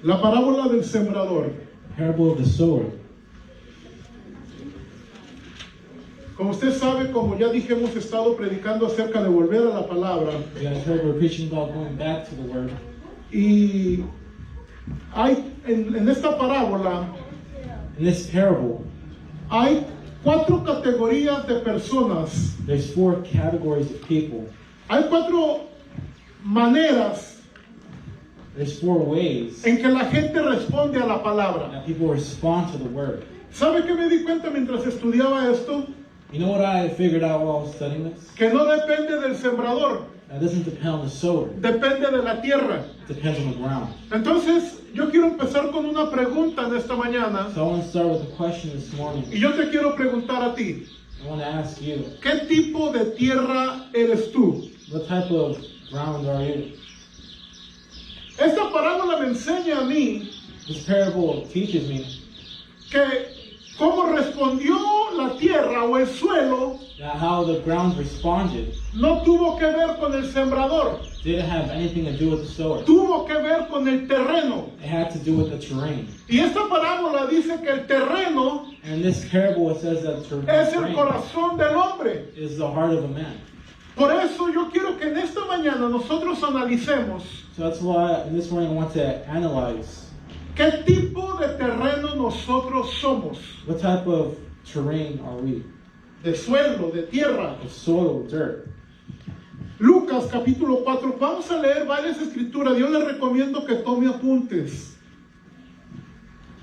La parábola del sembrador. Parable of the sower. Como usted sabe, como ya dije, hemos estado predicando acerca de volver a la palabra. You guys heard we're preaching about going back to the word. Y hay en esta parábola In this parable, hay 4 categorías de personas. there's 4 categories of people. Hay 4 maneras There's 4 ways en que la gente responde a la palabra. that people respond to the word. ¿Sabe qué me di cuenta mientras estudiaba esto? You know what I figured out while I was studying this? Que no depende del sembrador, That doesn't depend on the sower. depende de la tierra. It depends on the ground. Entonces, yo quiero empezar con una pregunta en esta mañana. So I want to start with a question this morning. Y yo te quiero preguntar a ti, I want to ask you, ¿qué tipo de tierra eres tú? what type of ground are you? Esta parábola me enseña a mí This parable teaches me que cómo respondió la tierra o el suelo that how the ground responded no tuvo que ver con el sembrador, didn't have anything to do with the sower. tuvo que ver con el terreno. It had to do with the terrain. Y esta parábola dice que el terreno And in this parable it says that the es el terrain corazón del hombre. is the heart of a man. Por eso yo quiero que en esta mañana nosotros analicemos So that's why this morning I want to analyze qué tipo de terreno nosotros somos. what type of terrain are we? De suelo, de tierra. Of soil, dirt. Lucas capítulo 4, vamos a leer varias escrituras. Yo les recomiendo que tome apuntes.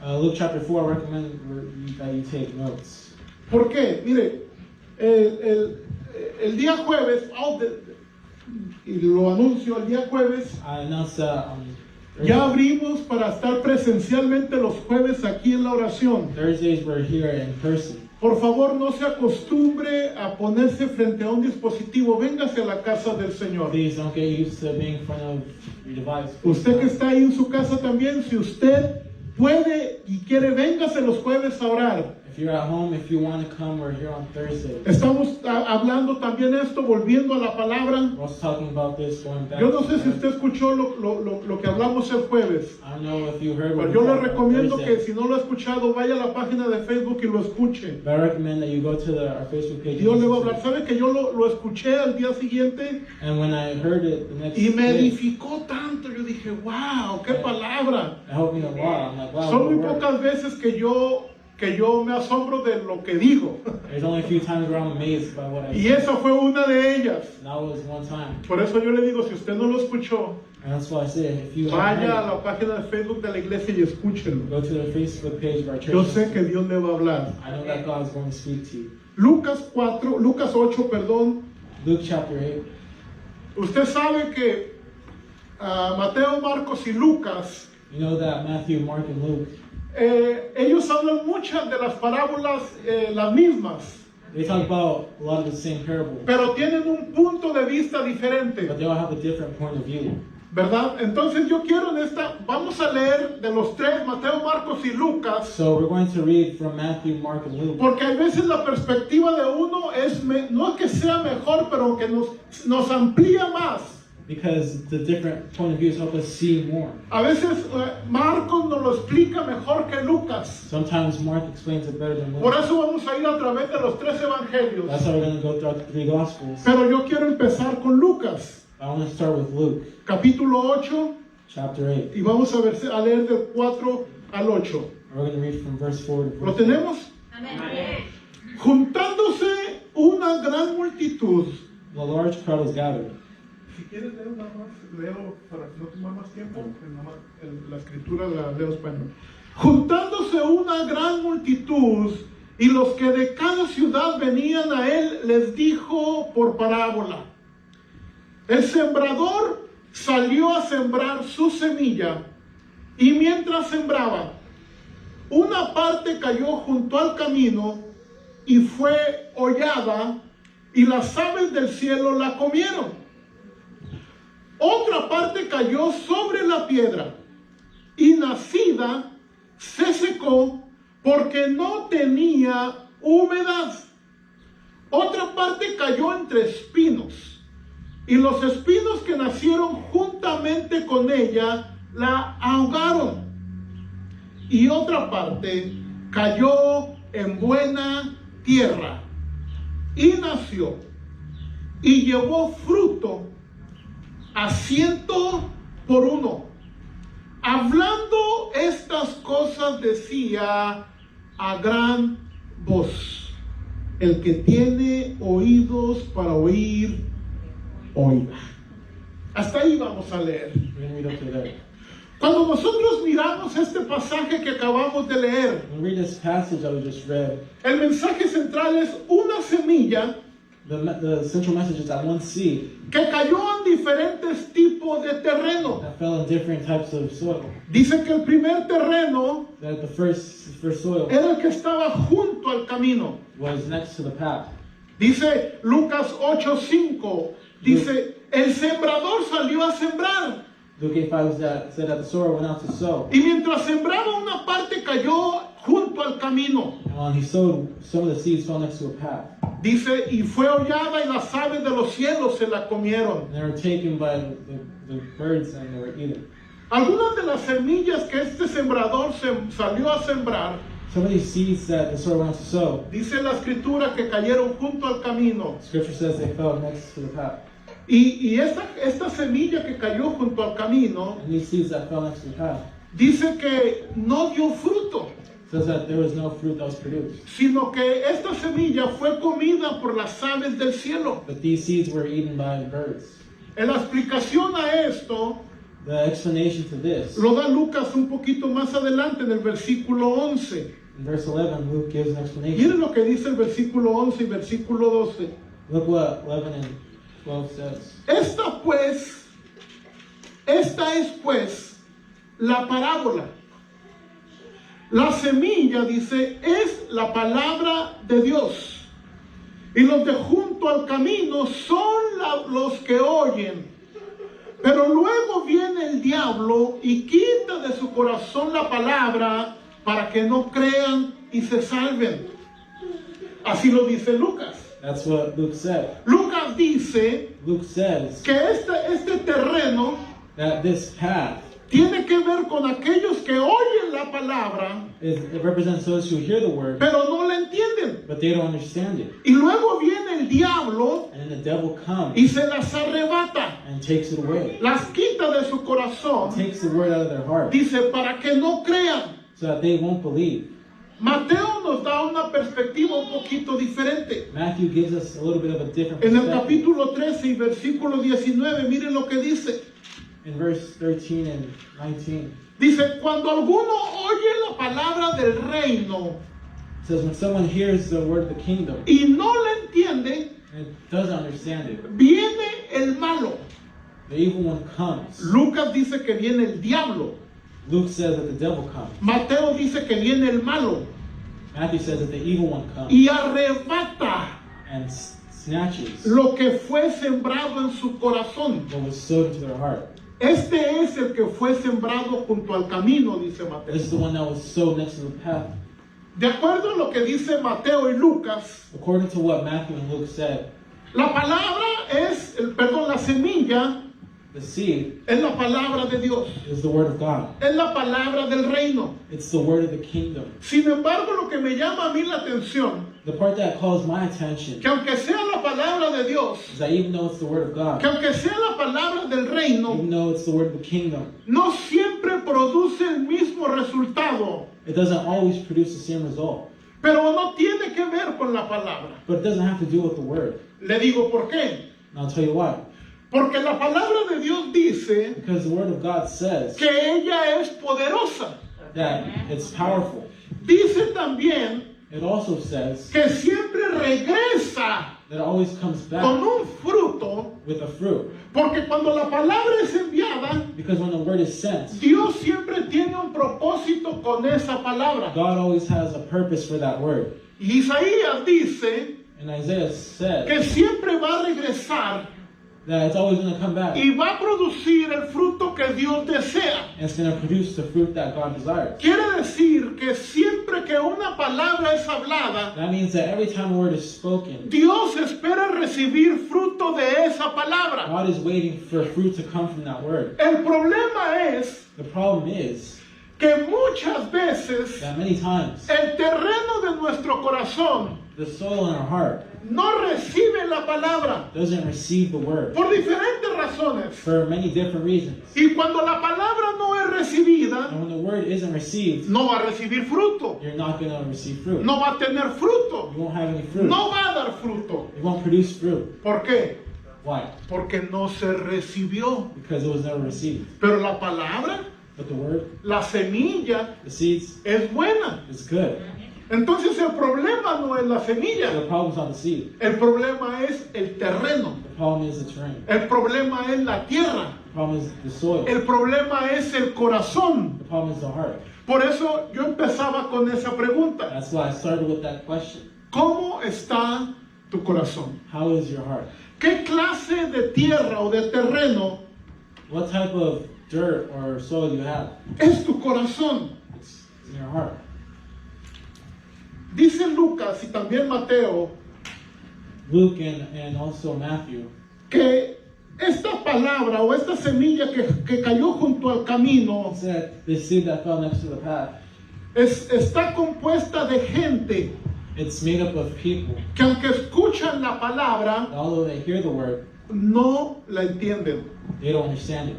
Luke chapter 4, I recommend that you take notes. ¿Por qué? Mire, el día jueves, y lo anuncio, el día jueves I announced that ya abrimos para estar presencialmente los jueves aquí en la oración. Thursdays we're here in person. Por favor, no se acostumbre a ponerse frente a un dispositivo. Véngase a la casa del Señor. Please don't get used to being in front of your device. Usted que está ahí en su casa también, si usted puede y quiere, véngase los jueves a orar. If you're at home, if you want to come, we're here on Thursday. Estamos hablando también esto, volviendo a la palabra. We're also talking about this going back. Yo no to sé si the usted escuchó lo que hablamos el jueves. I don't know if you heard what Pero yo we le talked about recomiendo Thursday. que si no lo ha escuchado, vaya a la página de Facebook y lo escuche. But I recommend that you go to our Facebook page. Dios and le va a listen hablar. to it. ¿Sabe que yo lo escuché al día siguiente? And when I heard it the next Y me day, edificó tanto. Yo dije, wow, qué palabra. it helped me a lot. I'm like, wow, Son what muy a word. pocas veces que yo me asombro de lo que digo. There's only a few times where I'm amazed by what I Y see. esa fue una de ellas. And that was one time. Por eso yo le digo, si usted no lo escuchó, And that's why I said, if you haven't vaya a heard la página de Facebook de la iglesia y escúchenlo. it, go to the Facebook page of our church. Yo sé que Dios le va a hablar. I know that God is going to speak to you. Lucas 8, perdón. Luke chapter 8. Usted sabe que Mateo, Marcos y Lucas, You know that Matthew, Mark, and Luke, ellos hablan muchas de las parábolas las mismas, they talk about a lot of the same parables, pero tienen un punto de vista diferente, but they all have a different point of view. ¿verdad? Entonces yo quiero vamos a leer de los tres, Mateo, Marcos y Lucas, So we're going to read from Matthew, Mark, and Luke. porque a veces la perspectiva de uno no es que sea mejor, pero que nos amplía más. Because the different point of views help us see more. A veces Marcos nos lo explica mejor que Lucas. Sometimes Mark explains it better than Por Luke. eso vamos a ir a través de los tres evangelios. That's how we're going to go throughout the 3 Gospels. Pero yo quiero empezar con Lucas, I want to start with Luke, capítulo 8, chapter 8. y vamos a leer del 4 al 8. We're going to read from verse 4 to ¿Lo verse 8. tenemos? Amén. Juntándose una gran multitud. The large crowd is gathered. Si quieres leer nada más, leo para no tomar más tiempo, la escritura la leo español. Juntándose una gran multitud, y los que de cada ciudad venían a él, les dijo por parábola: el sembrador salió a sembrar su semilla, y mientras sembraba, una parte cayó junto al camino y fue hollada, y las aves del cielo la comieron. Otra parte cayó sobre la piedra, y nacida se secó porque no tenía humedad. Otra parte cayó entre espinos, y los espinos que nacieron juntamente con ella la ahogaron. y otra parte cayó en buena tierra y nació y llevó fruto a 100 por 1. Hablando estas cosas decía a gran voz: el que tiene oídos para oír, oiga. Hasta ahí vamos a leer. We're going to read up to there. Cuando nosotros miramos este pasaje que acabamos de leer, When we read this passage that we just read, el mensaje central es una semilla the central message is that one seed que cayó en diferentes tipos de terreno. that fell in different types of soil. Dice que el primer terreno That the first soil era el que estaba junto al camino. was next to the path. Dice Lucas 8:5, dice, el sembrador salió a sembrar. Luke 8:5 said that the sower went out to sow. Y mientras sembraba, una parte cayó junto al camino. And when he sowed, some of the seeds fell next to a path. Dice, y fue hollada y las aves de los cielos se la comieron. And they were taken by the birds and they were eaten. Algunas de las semillas que este sembrador salió a sembrar, Some of these seeds that the sower went out to sow, dice la escritura que cayeron junto al camino. Scripture says they fell next to the path. Y esta semilla que cayó junto al camino, And these seeds that fell next to the path, dice que no dio fruto, says that there was no fruit that was produced. sino que esta semilla fue comida por las aves del cielo. But these seeds were eaten by birds. En la explicación a esto, The explanation to this, lo da Lucas un poquito más adelante en el versículo 11. in verse 11, Luke gives an explanation. Miren lo que dice el versículo 11 y versículo 12. Look what 11 and 12 says. Esta es pues la parábola. La semilla, dice, es la palabra de Dios. Y los de junto al camino son los que oyen. Pero luego viene el diablo y quita de su corazón la palabra para que no crean y se salven. Así lo dice Lucas. That's what Luke said. Lucas dice Luke says que este terreno that this path tiene que ver con aquellos que oyen la palabra, it represents those who hear the word, pero no la entienden. but they don't understand it. Y luego viene el diablo And then the devil comes y se las arrebata, and takes it away. las quita de su corazón, Takes the word out of their heart dice, para que no crean. so that they won't believe. Mateo nos da una perspectiva un poquito diferente. Matthew gives us a little bit of a different En el perspective. capítulo 13 y versículo 19, miren lo que dice. In verse 13 and 19, Dice, cuando alguno oye la palabra del reino it says, when someone hears the word of the kingdom y no la entiende, and doesn't understand it, viene el malo. the evil one comes. Lucas dice que viene el diablo. Luke says that the devil comes. Mateo dice que viene el malo Matthew says that the evil one comes y arrebata and snatches lo que fue sembrado en su corazón. what was sowed into their heart. Este es el que fue sembrado junto al camino, dice Mateo. This is the one that was sowed next to the path. De acuerdo a lo que dice Mateo y Lucas, According to what Matthew and Luke said, la palabra es, la semilla the seed es la palabra de Dios, is the word of God. es la palabra del reino. It's the word of the kingdom. Sin embargo, lo que me llama a mí la atención, The part that calls my attention que aunque sea la palabra de Dios, is that even though it's the word of God, que aunque sea la palabra del reino, even though it's the word of the kingdom, no siempre produce el mismo resultado, it doesn't always produce the same result. pero no tiene que ver con la palabra. But it doesn't have to do with the word. Le digo por qué. And I'll tell you why. Porque la palabra de Dios dice Because the word of God says que ella es poderosa. that it's powerful. Dice también It also says que siempre regresa that it always comes back con un fruto, with a fruit. porque cuando la palabra es enviada, Because when the word is sent, Dios siempre tiene un propósito con esa palabra. God always has a purpose for that word. Y Isaías dice And Isaiah said que siempre va a regresar that it's always going to come back. y va a producir el fruto que Dios desea. And it's going to produce the fruit that God desires. Quiere decir que siempre que una palabra es hablada, That means that every time a word is spoken, Dios espera recibir fruto de esa palabra. God is waiting for fruit to come from that word. El problema es The problem is que muchas veces that many times el terreno de nuestro corazón the soil in our heart no recibe la palabra doesn't receive the word por diferentes razones. for many different reasons. Y cuando la palabra no es recibida, And when the word isn't received, no va a recibir fruto, you're not going to receive fruit. no va a tener fruto, You won't have any fruit. no va a dar fruto. You won't produce fruit. ¿Por qué? Why? Porque no se recibió. Because it was never received. Pero la palabra, But the word, la semilla, the seeds, es buena. is good. Entonces el problema no es la So semilla, the problem's not the seed. el problema es el terreno, The problem is the terrain. el problema es la tierra, The problem is the soil. el problema es el corazón. The problem is the heart. Por eso yo empezaba con esa pregunta. That's why I started with that question. ¿Cómo está tu corazón? How is your heart? ¿Qué clase de tierra o de terreno What type of dirt or soil you have? es tu corazón? It's in your heart. Dice Lucas y también Mateo Luke and also Matthew, que esta palabra o esta semilla que cayó junto al camino said the seed that fell next to the path, está compuesta de gente it's made up of people. que aunque escuchan la palabra, Although they hear the word, no la entienden. they don't understand it.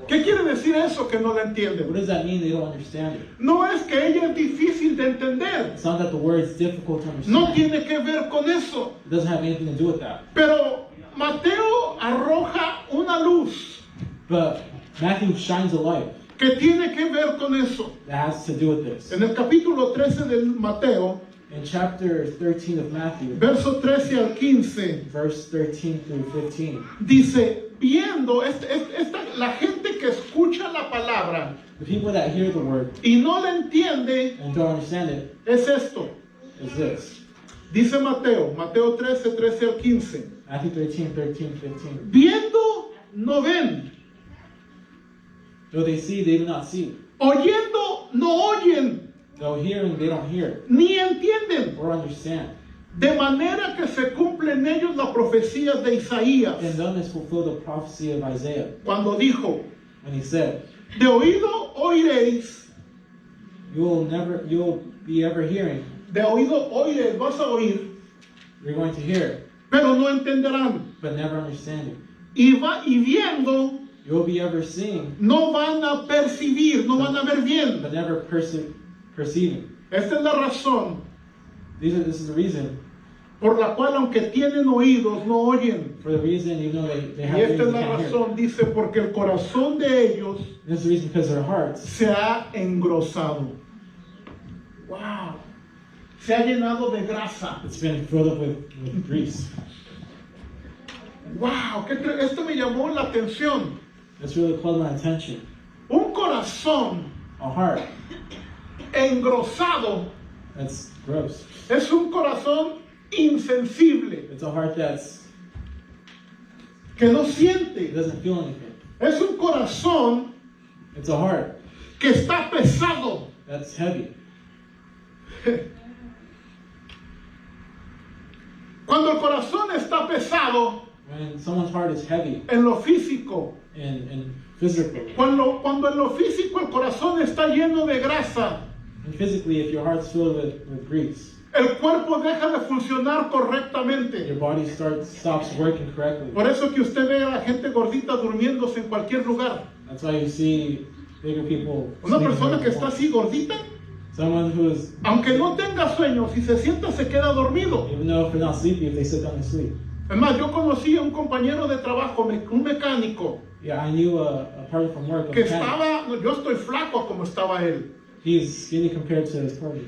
¿Qué quiere decir eso que no la What entienden? does that mean? They don't understand it. No es que ella es difícil de entender, It's not that the word is difficult to understand. no tiene que ver con eso. It doesn't have anything to do with that. Pero Mateo arroja una luz But Matthew shines a light que tiene que ver con eso. that has to do with this. En el capítulo 13 de Mateo, In chapter 13 of Matthew, verso 13 al 15, verse 13 through 15, dice, viendo la gente que escucha la palabra the people that hear the word y no la entiende, and don't understand it es esto. is this. Dice Mateo 13, 13 al 15. Matthew 13, 13, 15. Viendo, no ven. Though they see, they do not see. Oyendo, no oyen, Though hearing, they don't hear ni entienden. or understand. De manera que se cumple en ellos la profecía de Isaías, In them is fulfilled the prophecy of Isaiah cuando dijo, when he said, de oído oiréis, you'll be ever hearing, de oído oiréis, vas a oír, you're going to hear, pero no entenderán. but never understanding. Y viendo, You'll be ever seeing, no van a percibir, no van a ver bien. but never perceiving. Esta es la razón This is the reason, por la cual, aunque tienen oídos, no oyen. for the reason, even though they have Y esta ears, es they la can't hear. razón, dice, porque el corazón de ellos This is the reason because their hearts, se ha engrosado. Wow. Se ha llenado de grasa. it's been filled up with grease. Wow. Esto me llamó la atención. This really caught my attention. Un corazón A heart engrosado that's gross. es un corazón insensible, It's a heart it que no siente. doesn't feel anything. Es un corazón It's a heart que está pesado. that's heavy. Cuando el corazón está pesado When someone's heart is heavy en lo físico, and physical, cuando en lo físico el corazón está lleno de grasa, and physically, if your heart's filled with grease, el cuerpo deja de funcionar your correctamente. body stops working correctly. Por eso que usted ve a la gente gordita durmiéndose en cualquier lugar. That's why you see bigger people. Una sleeping persona where que they está want. así gordita, Someone who is, aunque no tenga sueño, si se sienta se queda dormido. even though if they're not sleepy, if they sit down and sleep. Es más, yo conocí a un compañero de trabajo, un mecánico, Yeah, I knew a partner from work, a que mechanic. estaba, yo estoy flaco como estaba él. He's skinny compared to his partner.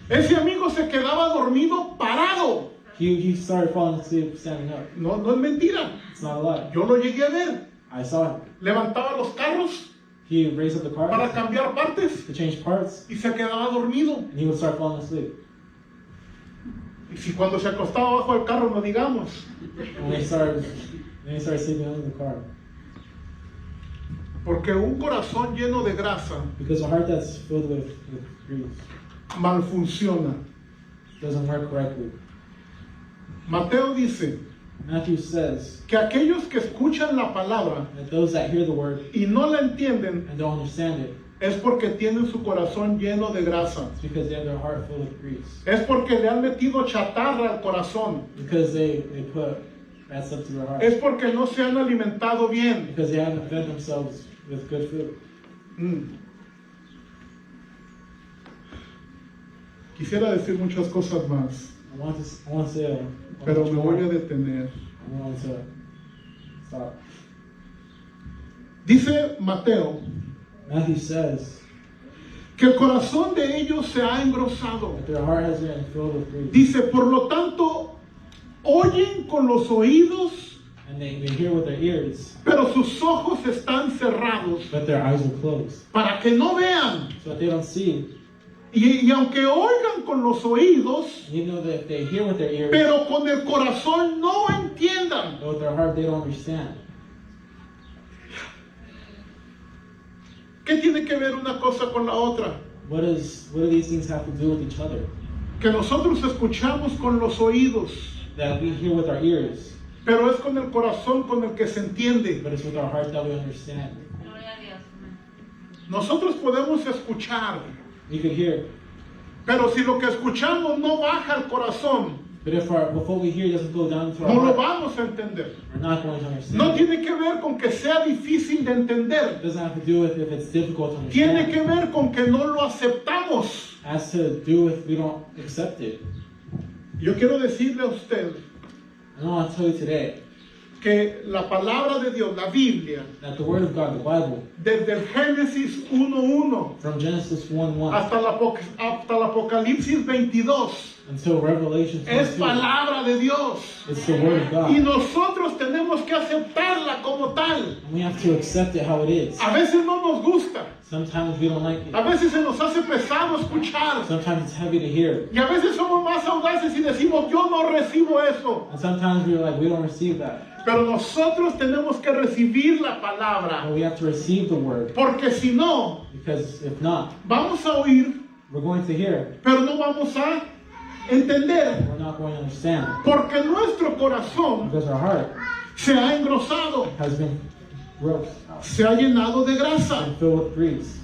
Ese amigo se quedaba dormido parado. He started falling asleep standing up. No, no es mentira. It's not a lie. Yo lo llegué a ver. I saw him. Levantaba los carros He raised up the car para cambiar partes to change parts, y se quedaba dormido. and he would start falling asleep. Y si cuando se acostaba bajo el carro, no digamos. And when he started sleeping in the car. Porque un corazón lleno de grasa Because a heart that's filled with grease mal funciona. doesn't work correctly. Mateo dice Matthew says que aquellos que escuchan la palabra that those that hear the word y no la entienden, and don't understand it, es porque tienen su corazón lleno de grasa. It's because they have their heart filled with grease. Es porque le han metido chatarra al corazón. Because they put bad stuff to their heart. Es porque no se han alimentado bien. Because they haven't fed themselves with good food. Quisiera decir muchas cosas más, I want to say pero me voy a detener. I want to stop. Dice Mateo Matthew says que el corazón de ellos se ha engrosado. that their heart has been filled with grease. Dice, por lo tanto, oyen con los oídos, And they hear with their ears, pero sus ojos están cerrados but their eyes are closed. para que no vean. So that they don't see. Y aunque oigan con los oídos, You know that they hear with their ears, pero con el corazón no entiendan. but with their heart they don't understand. ¿Qué tiene que ver una cosa con la otra? What do these things have to do with each other? Que nosotros escuchamos con los oídos, That we hear with our ears, pero es con el corazón con el que se entiende. but it's with our heart that we understand. Gloria a Dios. Nosotros podemos escuchar, We could hear, pero si lo que escuchamos no baja al corazón, but if what we hear doesn't go down to no lo our heart, vamos a entender. we're not going to understand. No tiene que ver con que sea difícil de It entender. doesn't have to do with if it's difficult to Tiene understand. que ver con que no lo aceptamos. It has to do with we don't accept it. Yo quiero decirle a usted And I want to tell you today que la palabra de Dios, la Biblia, that the Word of God, the Bible, desde el Génesis 1:1 from Genesis 1:1 hasta el Apocalipsis 22, until Revelation es 22, palabra de Dios. it's the Word of Y God. nosotros tenemos que aceptarla como tal. And we have to accept it how it is. A veces no nos gusta, Sometimes we don't like a it. veces se nos hace pesado escuchar, Sometimes it's heavy to hear. y a veces somos más audaces y decimos, yo no recibo eso. And sometimes we're like, we don't receive that. Pero nosotros tenemos que recibir la palabra, But we have to receive the Word. porque si no, Because if not, vamos a oír, we're going to hear. pero no vamos a entender, We're not going to understand. porque nuestro corazón Because our heart se ha engrosado, has been gross, se ha llenado de grasa. and filled with grease.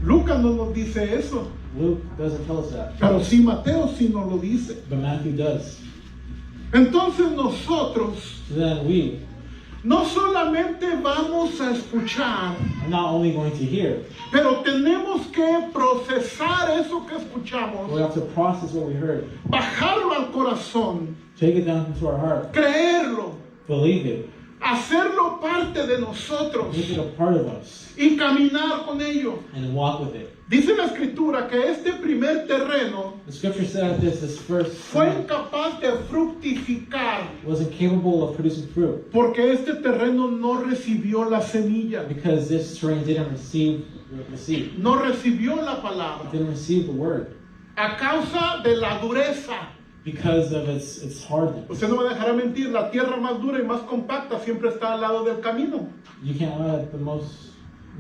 Lucas no nos dice eso, Luke doesn't tell us that. pero sí Mateo sí nos lo dice. But Matthew does. Entonces nosotros So then we no solamente vamos a escuchar, are not only going to hear, pero tenemos que procesar eso que we escuchamos, have to process what we heard. bajarlo al corazón, Take it down into our heart. creerlo, Believe it. hacerlo parte de nosotros Make it a part of us. y caminar con ello. And walk with it. Dice la escritura que este primer terreno The scripture said that this first fue seed incapaz de fructificar was incapable of producing fruit porque este terreno no recibió la semilla, because this terrain didn't receive the seed. no recibió la palabra It didn't receive the word a causa de la dureza. because of its hardness. Usted no me dejará mentir, la tierra más dura y más compacta siempre está al lado del camino. You can't let the most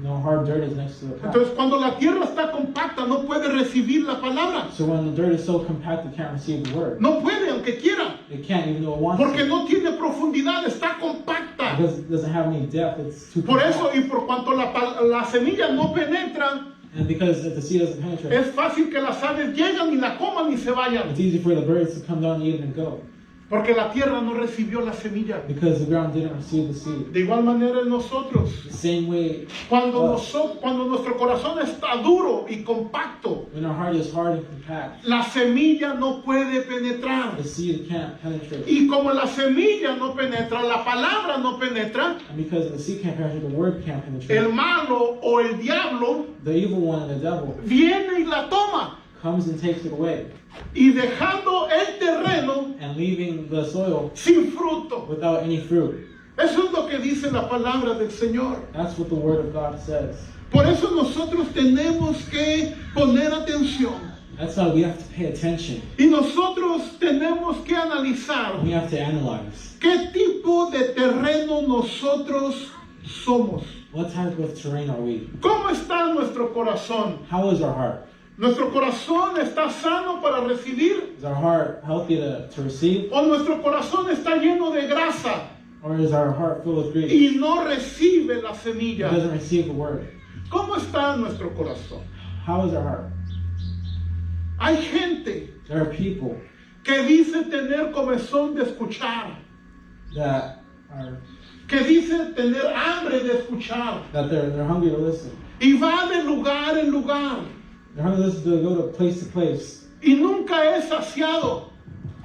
hard dirt is next to the path. Entonces cuando la tierra está compacta no puede recibir la palabra. So when the dirt is so compact, it can't receive the word. No puede, aunque quiera, It can't even though it wants porque to. no tiene profundidad, está compacta. Because it doesn't have any depth. It's too Por eso compact. y por cuanto la semilla no penetra, And because if the seed doesn't penetrate, es fácil que las aves lleguen y la coman y se vayan. it's easy for the birds to come down, eat it, and go. Porque la tierra no recibió la semilla. Because the ground didn't receive the seed. De igual manera en nosotros. The same way, Cuando nuestro corazón está duro y compacto, when our heart is hard and compact, la semilla no puede penetrar. the seed can't penetrate. Y como la semilla no penetra, la palabra no penetra, And because the seed can't penetrate, the word can't el penetrate. malo o el diablo The evil one and the devil viene y la toma. comes and takes it away. Y dejando el terreno And leaving the soil sin fruto. without any fruit. Eso es lo que dice la palabra del Señor. That's what the word of God says. Por eso nosotros tenemos que poner atención. That's why we have to pay attention. Y nosotros tenemos que analizar We have to analyze. qué tipo de terreno nosotros somos. What type of terrain are we? ¿Cómo está nuestro corazón? How is our heart? ¿Nuestro corazón está sano para recibir? Is our heart healthy to receive? ¿O nuestro corazón está lleno de grasa? Or is our heart full of grief? y no recibe la It semilla. doesn't receive the word. ¿Cómo está nuestro corazón? How is our heart? Hay gente There are people que dice tener comezón de escuchar, that are que dice tener hambre de escuchar, they're hungry to listen. y va de lugar en lugar, They're hungry to listen to go to place, y nunca es saciado.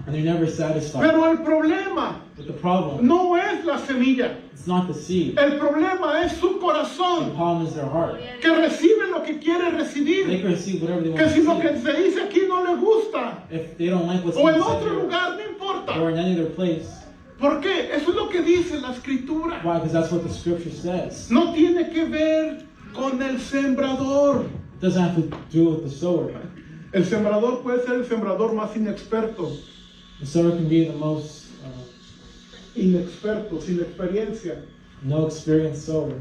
and they're never satisfied. Pero el problema But the problem, no es la semilla, it's not the seed. el problema es su The corazón, problem is their heart. que recibe lo que quiere They recibir, can receive whatever they want que to si lo que receive. se dice aquí no le gusta, If they don't like what's o being en said otro here, lugar, no importa. or in any other place. ¿Por qué? Eso es lo que dice la escritura. Why? Because that's what the scripture says. No tiene que ver con el sembrador. It doesn't have to do with the sower. El sembrador puede ser el sembrador más inexperto, The sower can be the most inexperto, sin experiencia. no experienced sower.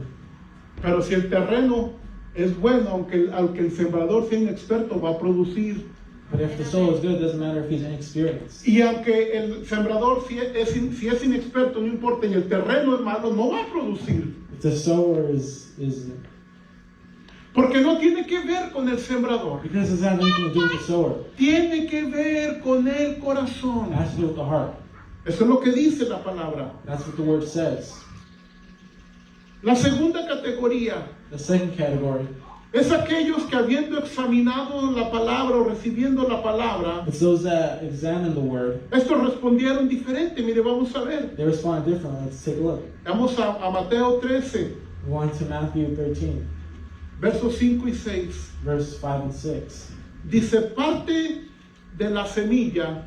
Pero si el terreno es bueno, aunque el sembrador sea inexperto, va a producir. But if the sower is good, it doesn't matter if he's inexperienced. Y aunque el sembrador si es inexperto, no importa, y el terreno es malo, no va a producir. If the sower is Porque no tiene que ver con el sembrador. because it doesn't have anything to do with the sower. Tiene que ver con el It corazón. has to do with the heart. Eso es lo que dice la palabra. That's what the word says. La segunda categoría The second category, es aquellos que habiendo examinado la palabra o recibiendo la palabra, it's those that examine the word. estos respondieron diferente. Mire, vamos a ver. They respond differently. Let's take a look. Vamos a Mateo 13, We're on to Matthew 13, versos 5 y 6. verse 5 and 6. Dice, parte de la semilla,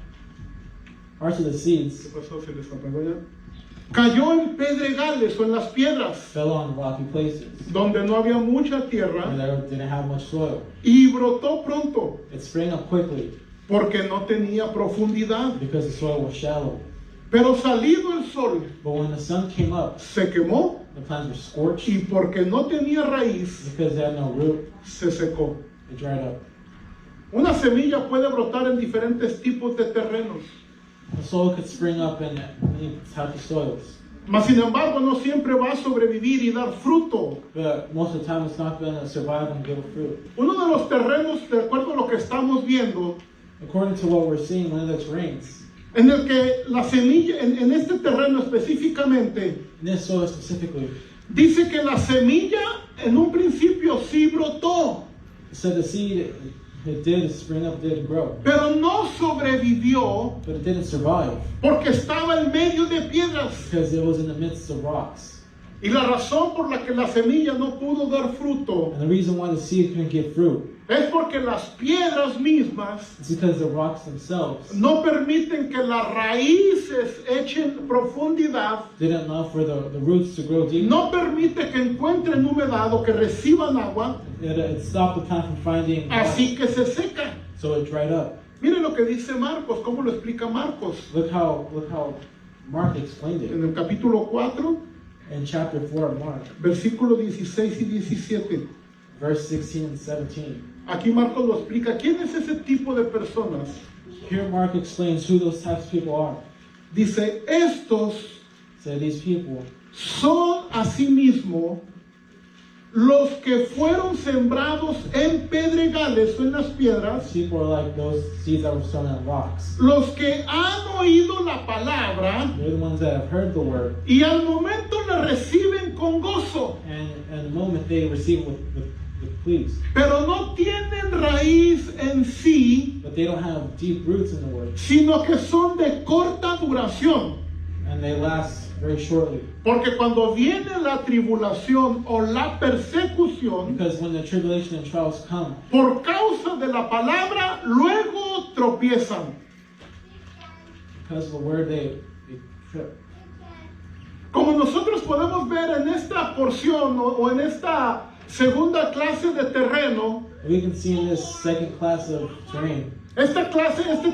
Parts of the seeds ¿qué pasó? ¿Se les apagó ya? Cayó en pedregales o en las piedras, fell on rocky places donde no había mucha where tierra, they didn't have much soil. y brotó pronto, It sprang up quickly porque no tenía profundidad. because the soil was shallow. Pero salido el sol, But when the sun came up, se quemó, the plants were scorched y porque no tenía raíz, because they had no root. se secó. It dried up. Una semilla puede brotar en diferentes tipos de terrenos, The soil could spring up in any type of soils, mas sin embargo no siempre va a sobrevivir y dar fruto. but most of the time it's not going to survive and give fruit. Uno de los terrenos, de acuerdo a lo que estamos viendo, According to what we're seeing, one of the terrains, en el que la semilla, en este terreno específicamente, in this soil specifically, dice que la semilla en un principio sí brotó, it said the seed, it did spring up, did grow, pero no sobrevivió but it didn't survive porque estaba en medio de piedras. because it was in the midst of rocks. Y la razón por la que la semilla no pudo dar fruto And the reason why the seed couldn't give fruit es porque las piedras mismas is because the rocks themselves no permiten que las raíces echen profundidad, didn't allow for the roots to grow deep. no permite que encuentren humedad o que reciban agua, It stopped the plant from finding water, así que se seca. so it dried up. Mire lo que dice Marcos, cómo lo explica Marcos Look how Mark explained en it el capítulo 4, in chapter 4 of Mark, versículos 16 y 17. verse 16 and 17. Aquí Marcos lo explica. ¿Quién es ese tipo de personas? Here Mark explains who those types of people are. Dice, estos So these people son asimismo los que fueron sembrados en pedregales o en las piedras, people are like those seeds that were sown on rocks. los que han oído la palabra They're the ones that have heard the word, y al momento la reciben con gozo, and in the moment they receive it with please. pero no tienen raíz en sí, But they don't have deep roots in the word, sino que son de corta duración. and they last very shortly. Porque cuando viene la tribulación o la persecución, Because when the tribulation and trials come, por causa de la palabra, luego tropiezan. because of the word, they trip. Como nosotros podemos ver en esta porción o en esta segunda clase de terreno, We can see in this second class of terrain, este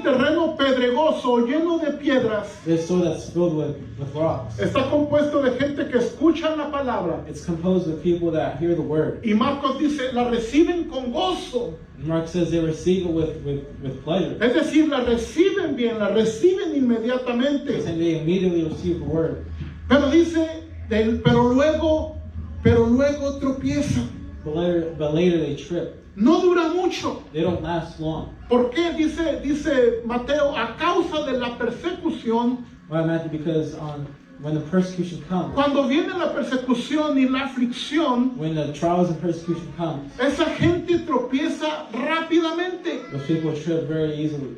terreno pedregoso, lleno de piedras, this soil that's filled with rocks. está compuesto de gente que escucha la palabra. It's composed of people that hear the word. Y Marcos dice, la reciben con gozo. And Mark says they receive it with pleasure. Es decir, la reciben bien, la reciben inmediatamente. And they immediately receive the word. Pero dice, pero luego tropiezan. But later they trip. No dura mucho. They don't last long. ¿Por qué? Dice Mateo, a causa de la persecución. Why, Matthew? Because when the persecution comes, Cuando viene la persecución y la aflicción, when the trials and persecution comes, esa gente tropieza rápidamente. those people trip very easily.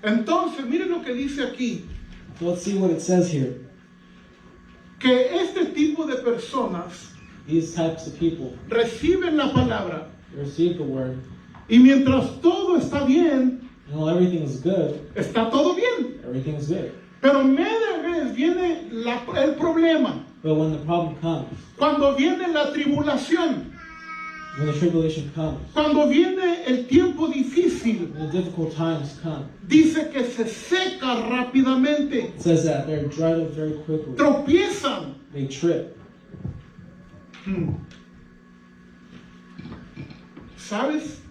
Entonces, miren lo que dice aquí, So let's see what it says here. que este tipo de personas These types of people reciben la palabra receive the word, y mientras todo está bien, and while everything is good, está todo bien. everything is good. Pero media vez viene el problema, But when the problem comes, cuando viene la tribulación, when the tribulation comes, cuando viene el tiempo difícil, when the difficult times come, dice que se seca rápidamente, it says that they're dried up very quickly. tropiezan. They trip. ¿Sabes?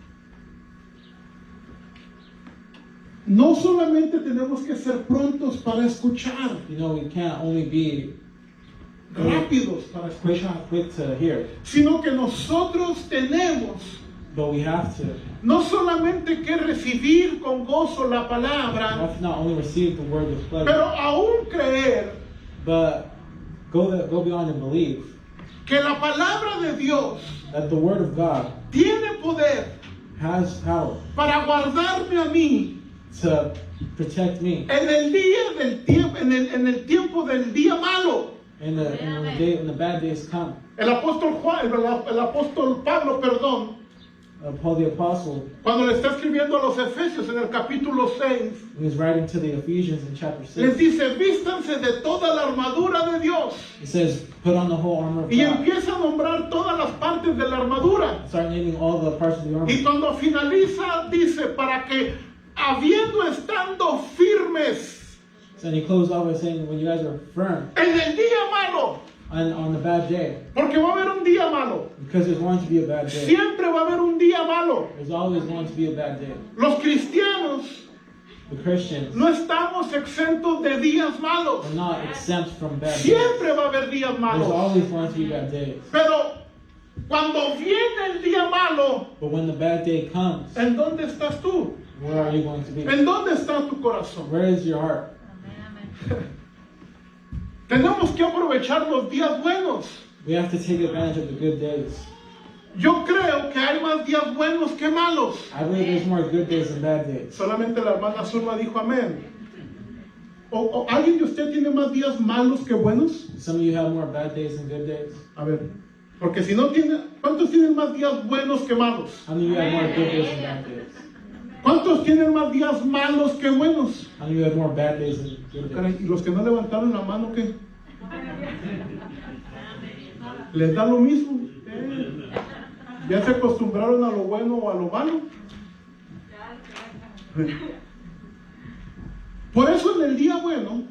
No solamente tenemos que ser prontos para escuchar, You know, we can't only be rápidos para escuchar, quick to hear, sino que nosotros tenemos but we have to no solamente que recibir con gozo la palabra, not only receive the word with pleasure, pero aún creer but go beyond and believe que la palabra de Dios that the word of God tiene poder has power para guardarme a mí to protect me en el día del tiempo, en el tiempo del día malo. in the bad days come. El apóstol el apóstol Pablo, perdón, Paul the Apostle, cuando le está escribiendo a los Efesios en el capítulo 6, when he's writing to the Ephesians in chapter les 6, dice, vístanse de toda la armadura de Dios. he says, put on the whole armor of Y God. empieza a nombrar todas las partes de la armadura. Start naming all the parts of the armor. Y cuando finaliza, dice, para que habiendo estando firmes So he closed off by saying, when you guys are firm en el día malo, on the bad day, porque va a haber un día malo. because there's going to be a bad day. Siempre va a haber un día malo. There's always going to be a bad day. Los cristianos The Christians no estamos exentos de días malos. are not exempt from bad days. Siempre va a haber días There's malos. always going to be bad days. Pero cuando viene el día malo, But when the bad day comes, ¿en dónde estás tú? where are you going to be? ¿En dónde está tu corazón? Where is your heart? Tenemos que aprovechar los días buenos. We have to take advantage of the good days. Yo creo que hay más días buenos que malos. I believe there's more good days than bad days. Solamente la hermana Zulma dijo amén. ¿O alguien de usted tiene más días malos que buenos? Some of you have more bad days than good days. A ver, porque si no tiene, ¿cuántos tienen más días buenos que malos? How many of you have more good days than bad days? ¿Cuántos tienen más días malos que buenos? How many of you have more bad days than good Caray, days? ¿y los que no levantaron la mano qué? ¿Les da lo mismo? ¿Ya se acostumbraron a lo bueno o a lo malo? Por eso en el día bueno,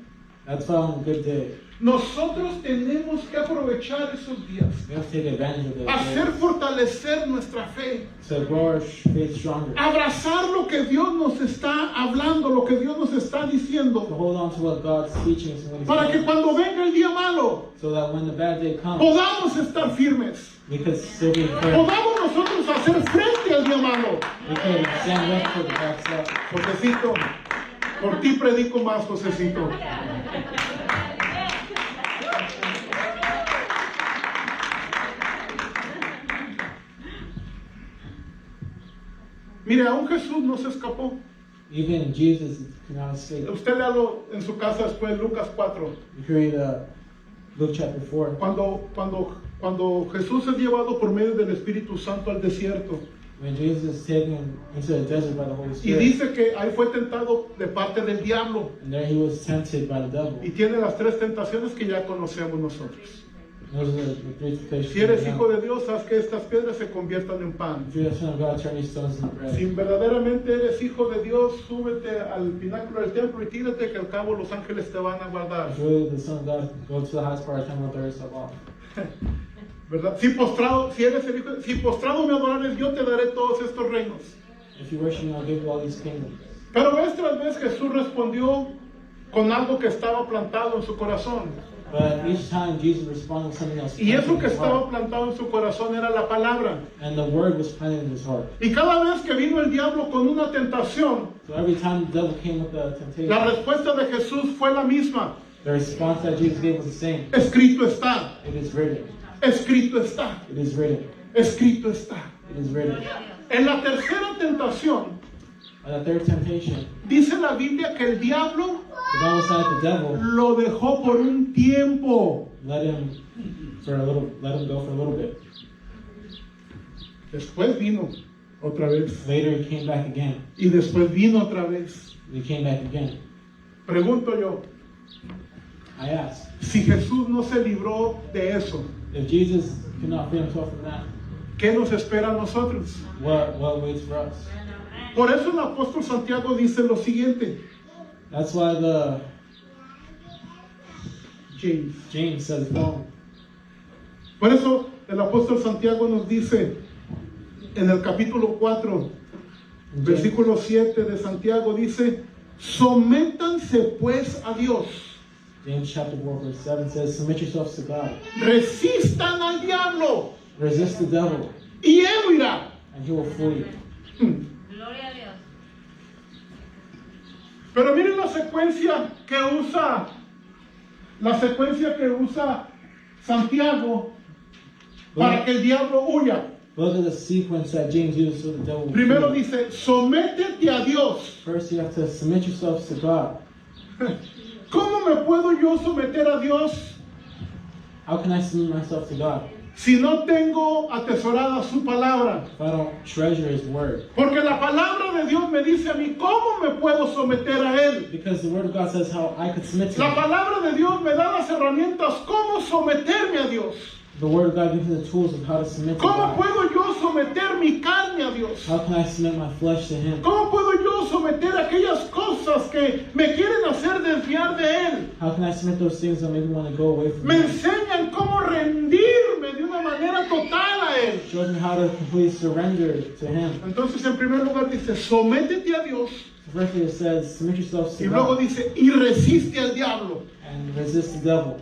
That's why on a good day, nosotros tenemos que aprovechar esos días, we have to take advantage of those hacer days fortalecer nuestra fe, to grow our faith stronger, abrazar lo que Dios nos está hablando, lo que Dios nos está to diciendo, hold on to what God's teaching us and what He's para que saying, cuando venga el día malo, so that when the bad day comes, podamos estar firmes, we could still be firm. podamos nosotros hacer frente al día malo. We could stand up for the bad stuff. Josecito, por ti predico más, Josecito. Mire, aún Jesús no se escapó. Even Jesus cannot escape. Usted léalo en su casa después, Lucas 4. You can read Luke chapter 4. Cuando Jesús es llevado por medio del Espíritu Santo al desierto. When Jesus is taken into the desert by the Holy Y Spirit, dice que ahí fue tentado de parte del diablo. and there he was tempted by the devil. Y tiene las tres tentaciones que ya conocemos nosotros. Those are the three temptations. Si eres hijo de Dios, haz que estas piedras se conviertan en pan. If you're the son of God, turn these stones into bread. Si verdaderamente eres hijo de Dios, súbete al pináculo del templo y tírate, que al cabo los ángeles te van a guardar. If you're really the son of God, go to the highest part of the temple and throw yourself off. ¿Verdad? Si postrado me adorares, yo te daré todos estos reinos. If you worship me, I'll give you all these kingdoms. Pero vez tras vez Jesús respondió con algo que estaba plantado en su corazón. But each time Jesus responded with something else. Y eso que in his estaba heart. plantado en su corazón era la palabra. And the word was planted in his heart. Y cada vez que vino el diablo con una tentación, So every time the devil came with the temptation, la respuesta de Jesús fue la misma. the response that Jesus gave was the same. Escrito está, It is written. escrito está, It is written. escrito está. It is written. En la tercera tentación, And the third temptation, dice la Biblia que el diablo the Bible said that the devil lo dejó por un tiempo. let him go for a little bit. Después vino otra vez. Later he came back again. Y después vino otra vez. He came back again. Pregunto yo, I asked, si Jesús no se libró de eso, if Jesus could not free himself from that, ¿qué nos espera a nosotros? what waits for us? Por eso el apóstol Santiago dice lo siguiente. That's why the James. says the following. Por eso el apóstol Santiago nos dice en el capítulo 4, versículo 7 de Santiago, dice, sométanse pues a Dios, James chapter 4 verse 7 says, submit yourselves to God. resistan al diablo Resist the devil, y él huirá. and he will flee. Gloria a Dios. Pero miren la secuencia que usa Santiago para que el diablo huya. Look at the sequence that James used so the devil will Primero flee. dice, sométete a Dios. First you have to submit yourselves to God. ¿Cómo me puedo yo someter a Dios How can I submit myself to God si no tengo atesorada su palabra? if I don't treasure his word? Porque la palabra de Dios me dice a mí cómo me puedo someter a Él. Because the word of God says how I could submit to La him. palabra de Dios me da las herramientas cómo someterme a Dios. The word of God gives me the tools of how to submit to ¿Cómo God. puedo yo someter mi carne a Dios? How can I submit my flesh to him? ¿Cómo puedo yo someter aquellas cosas que me quieren hacer desviar de Él? How can I submit those things that maybe want to go away from Me him? enseñan cómo rendirme de una manera total a Él. Shows me how to completely surrender to him. Entonces, en primer lugar dice, sométete a Dios. Firstly it says, submit yourselves Y to luego God dice, y resiste al diablo. and resist the devil.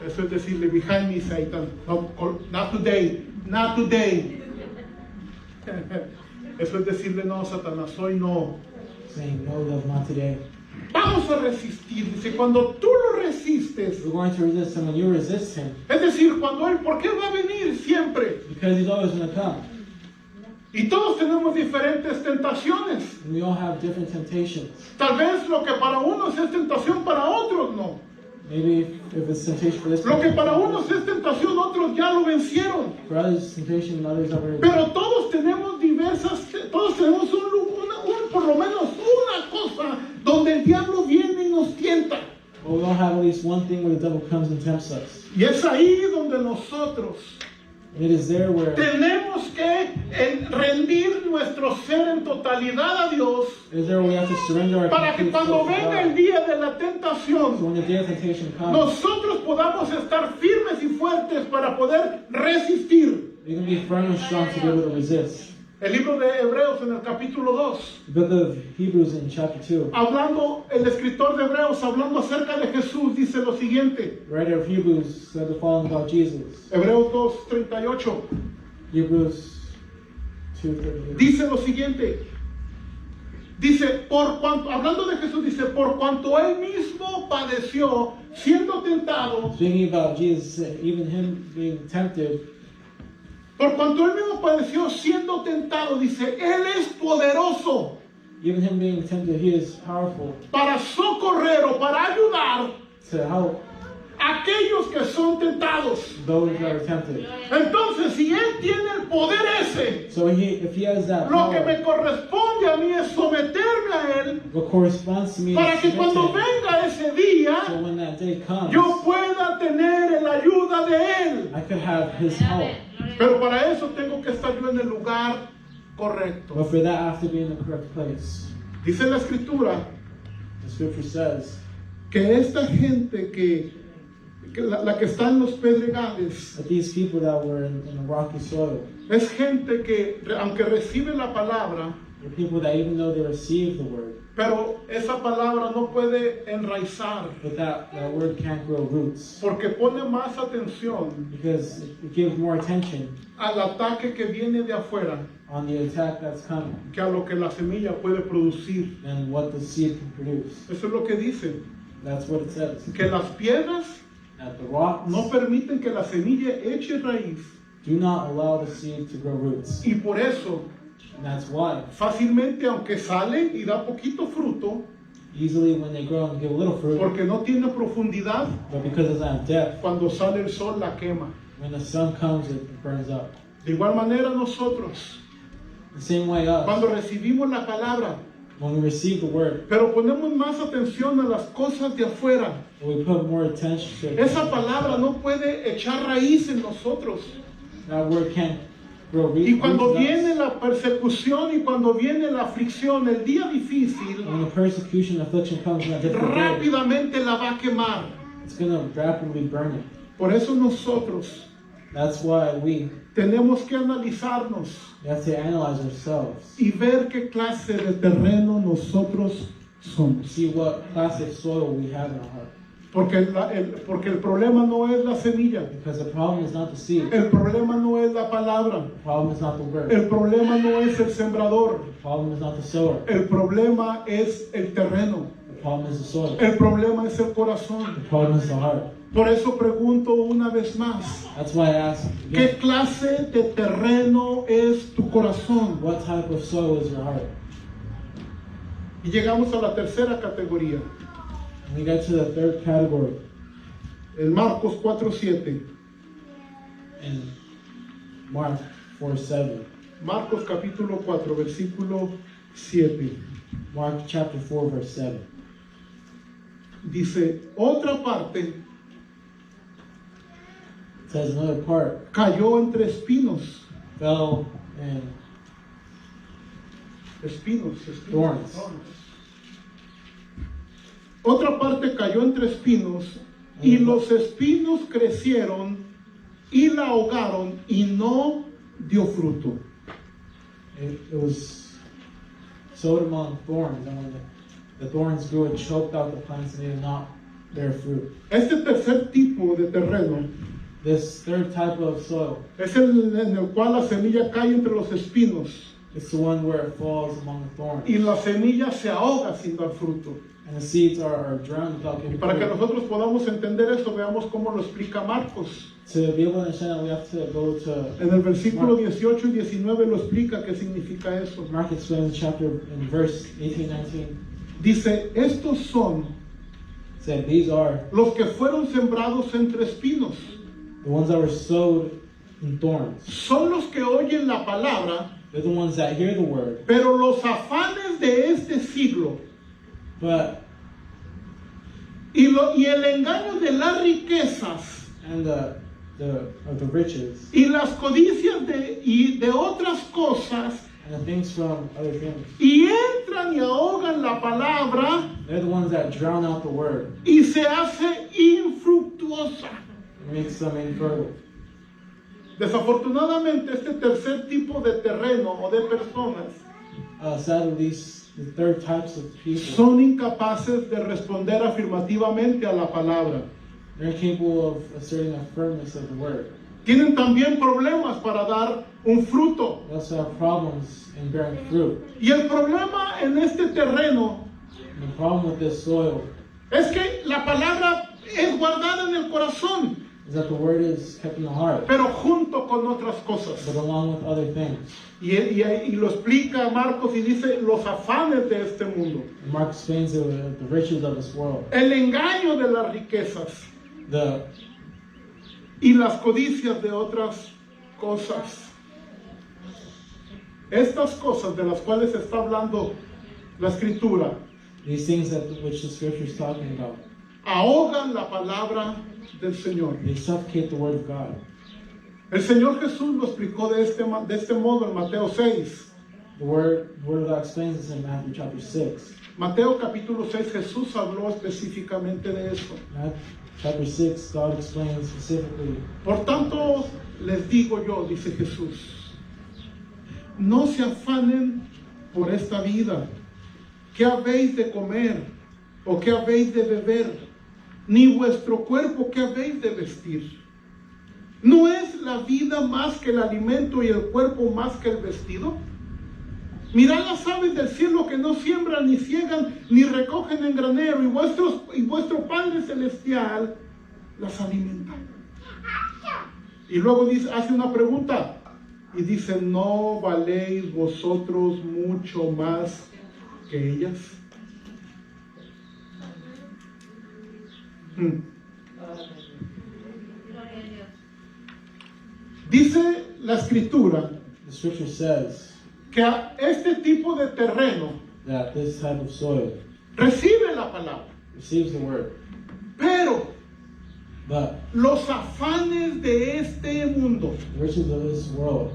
Eso es decirle, behind me, Satan. No, not today, not today. Eso es decirle, no, Satanás, hoy no. Saying, no, devil, not today. Vamos a resistir. Dice, cuando tú lo resistes, We're going to resist him when you resist him. es decir, cuando Él, ¿por qué va a venir siempre? Because he's always going to come. Y todos tenemos diferentes tentaciones. And we all have different temptations. Tal vez lo que para unos es tentación, para otros no. Maybe if it's temptation for this Lo que person, para unos es tentación, otros ya lo vencieron. for others it's temptation, others are very. Pero todos tenemos por lo menos una cosa donde el diablo viene y nos tienta. But we all have at least one thing where the devil comes and tempts us. Y es ahí donde nosotros And it is there where tenemos que rendir nuestro ser en totalidad a Dios we have to surrender our para que complete cuando self to venga el God. día de la So tentación, when the day of temptation comes, nosotros podamos estar firmes y fuertes para poder resistir. we can be firm and strong to be able to resist. El libro de Hebreos en el capítulo 2, The book of Hebrews in chapter 2, hablando, el escritor de Hebreos, hablando acerca de Jesús, dice lo siguiente. the writer of Hebrews said the following about Jesus. Hebreos 2:38 Hebrews 2:38. dice lo siguiente. Dice, por cuanto, hablando de Jesús, dice, por cuanto Él mismo padeció siendo tentado, Speaking about Jesus, even him being tempted, por cuanto Él mismo padeció siendo tentado, dice, Él es poderoso even him being tempted, he is powerful para socorrer o para ayudar to help a aquellos que son tentados. those that are tempted. Entonces, si Él tiene el poder ese, So if he has that lo que power, me corresponde a mí es someterme a Él what corresponds to me para is que submit to cuando him. venga ese día, So when that day comes, yo pueda tener la ayuda de Él. I could have his help. Pero para eso tengo que estar yo en el lugar correcto. But for that, I have to be in the correct place. Dice la Escritura The scripture says que esta gente que la que está en los pedregales that these people that were in the rocky soil, es gente que, aunque recibe la palabra, There are people that even though they receive the word, pero esa palabra no puede enraizar but that word can't grow roots porque pone más atención because it gives more attention al ataque que viene de afuera on the attack that's coming que a lo que la semilla puede producir. than what the seed can produce. Eso es lo que dice, That's what it says. que las piedras That the rocks no permiten que la semilla eche raíz do not allow the seed to grow roots. y por eso And that's why, fácilmente, aunque sale y da poquito fruto, easily when they grow and give a little fruit, porque no tiene profundidad, but because it's not depth, cuando sale el sol la quema. when the sun comes, it burns up. De igual manera nosotros, The same way us, cuando recibimos la palabra, when we receive the word, pero ponemos más atención a las cosas de afuera, we put more attention to it. esa palabra no puede echar raíz en nosotros. That word can't grow Y cuando roots in us. viene la persecución y cuando viene la aflicción, el día difícil, When the persecution and affliction comes in a different day, rápidamente la va a quemar. it's going to rapidly burn it. Por eso nosotros That's why we tenemos que analizarnos have to analyze ourselves, y ver qué clase de terreno nosotros somos. see what class of soil we have in our heart. Porque el problema no es la semilla, Because the problem is not the seed, el problema no es la palabra, the problem is not the word, el problema no es el sembrador, the problem is not the sower, el problema es el terreno, the problem is the soil, el problema es el corazón. the problem is the heart. Por eso pregunto una vez más, That's why I ask ¿qué again, clase de terreno es tu corazón? what type of soil is your heart? Y llegamos a la tercera categoría, And we get to the third category en Marcos 4:7. in Mark 4:7. Marcos capítulo 4, versículo 7. Mark chapter 4, verse 7. Dice, otra parte It says another part cayó entre espinos. fell in Espinos. Thorns. Otra parte cayó entre espinos y los espinos crecieron y la ahogaron y no dio fruto. it was sowed among thorns, and when the thorns grew, it choked out the plants and they did not bear fruit. Este tercer tipo de terreno This third type of soil es el en el cual la semilla cae entre los espinos is the one where it falls among the thorns, y la semilla se ahoga sin dar fruto. and the seeds are drowned without Y giving para que fruit. nosotros podamos entender esto, veamos cómo lo explica Marcos. To be able to understand that, we have to go to En el versículo 18 y 19 lo explica qué significa eso. Mark explains the chapter in verse 18, 19. Dice, estos son Said these are los que fueron sembrados entre espinos. the ones that were sowed in thorns. Son los que oyen la palabra, They're the ones that hear the word, pero los afanes de este siglo but y el engaño de las riquezas and the riches y las codicias de otras cosas and the things from other things. y entran y ahogan la palabra They're the ones that drown out the word y se hace infructuosa. and makes them infertile. Desafortunadamente, este tercer tipo de terreno o de personas Sadly, the third types of people, son incapaces de responder afirmativamente a la palabra. they're capable of asserting a firmness of the word. Tienen también problemas para dar un fruto. They also have problems in bearing fruit. Y el problema en este terreno And the problem with this soil es que la palabra es guardada en el corazón, is that the word is kept in the heart, pero junto con otras cosas. but along with other things. Y lo explica Marcos y dice los afanes de este mundo, And Mark explains the riches of this world, el engaño de las riquezas the y las codicias de otras cosas. Estas cosas de las cuales está hablando la escritura these things that which the scripture is talking about. ahogan la palabra del Señor. They suffocate the word of God. El Señor Jesús lo explicó de este modo en Mateo 6. The word of God explains this in Matthew chapter 6. Mateo capítulo 6, Jesús habló específicamente de eso. Matthew chapter 6, God explains specifically, Por tanto, les digo yo, dice Jesús, no se afanen por esta vida? ¿Qué habéis de comer? ¿O qué habéis de beber? Ni vuestro cuerpo, ¿qué habéis de vestir? ¿No es la vida más que el alimento y el cuerpo más que el vestido? Mirad las aves del cielo que no siembran, ni ciegan, ni recogen en granero, y vuestro Padre Celestial las alimenta. Y luego hace una pregunta y dice, ¿no valéis vosotros mucho más que ellas? Gloria a Dios. Dice la escritura The scripture says que a este tipo de terreno that this type of soil recibe la palabra, receives the word, pero but los afanes de este mundo, the riches of this world,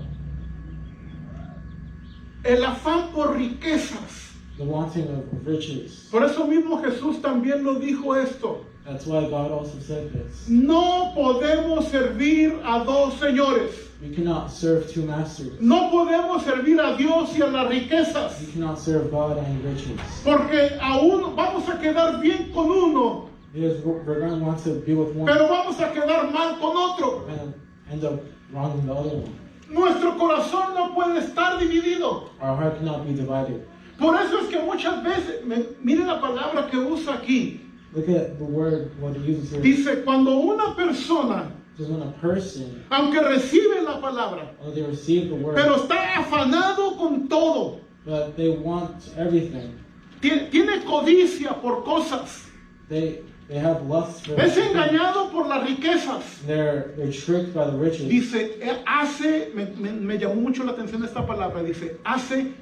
el afán por riquezas. the wanting of riches. Por eso mismo Jesús también lo dijo esto. That's why God also said this. No podemos servir a dos señores. We cannot serve two masters. No podemos servir a Dios y a las We riquezas. cannot serve God and riches. Porque a uno vamos a quedar bien con uno, Because we're going to want to be with one pero vamos a quedar mal con otro. and end up wronging the other one. Nuestro corazón no puede estar dividido. Our heart cannot be divided. Por eso es que muchas veces, miren la palabra que usa aquí. Look at the word, what it uses here. Dice, cuando una persona, Because when a person, aunque recibe la palabra, or they receive the word, pero está afanado con todo, but they want everything, tiene codicia por cosas, they have lust for es everything. engañado por las riquezas. They're tricked by the riches. Dice, me llamó mucho la atención esta palabra, dice, hace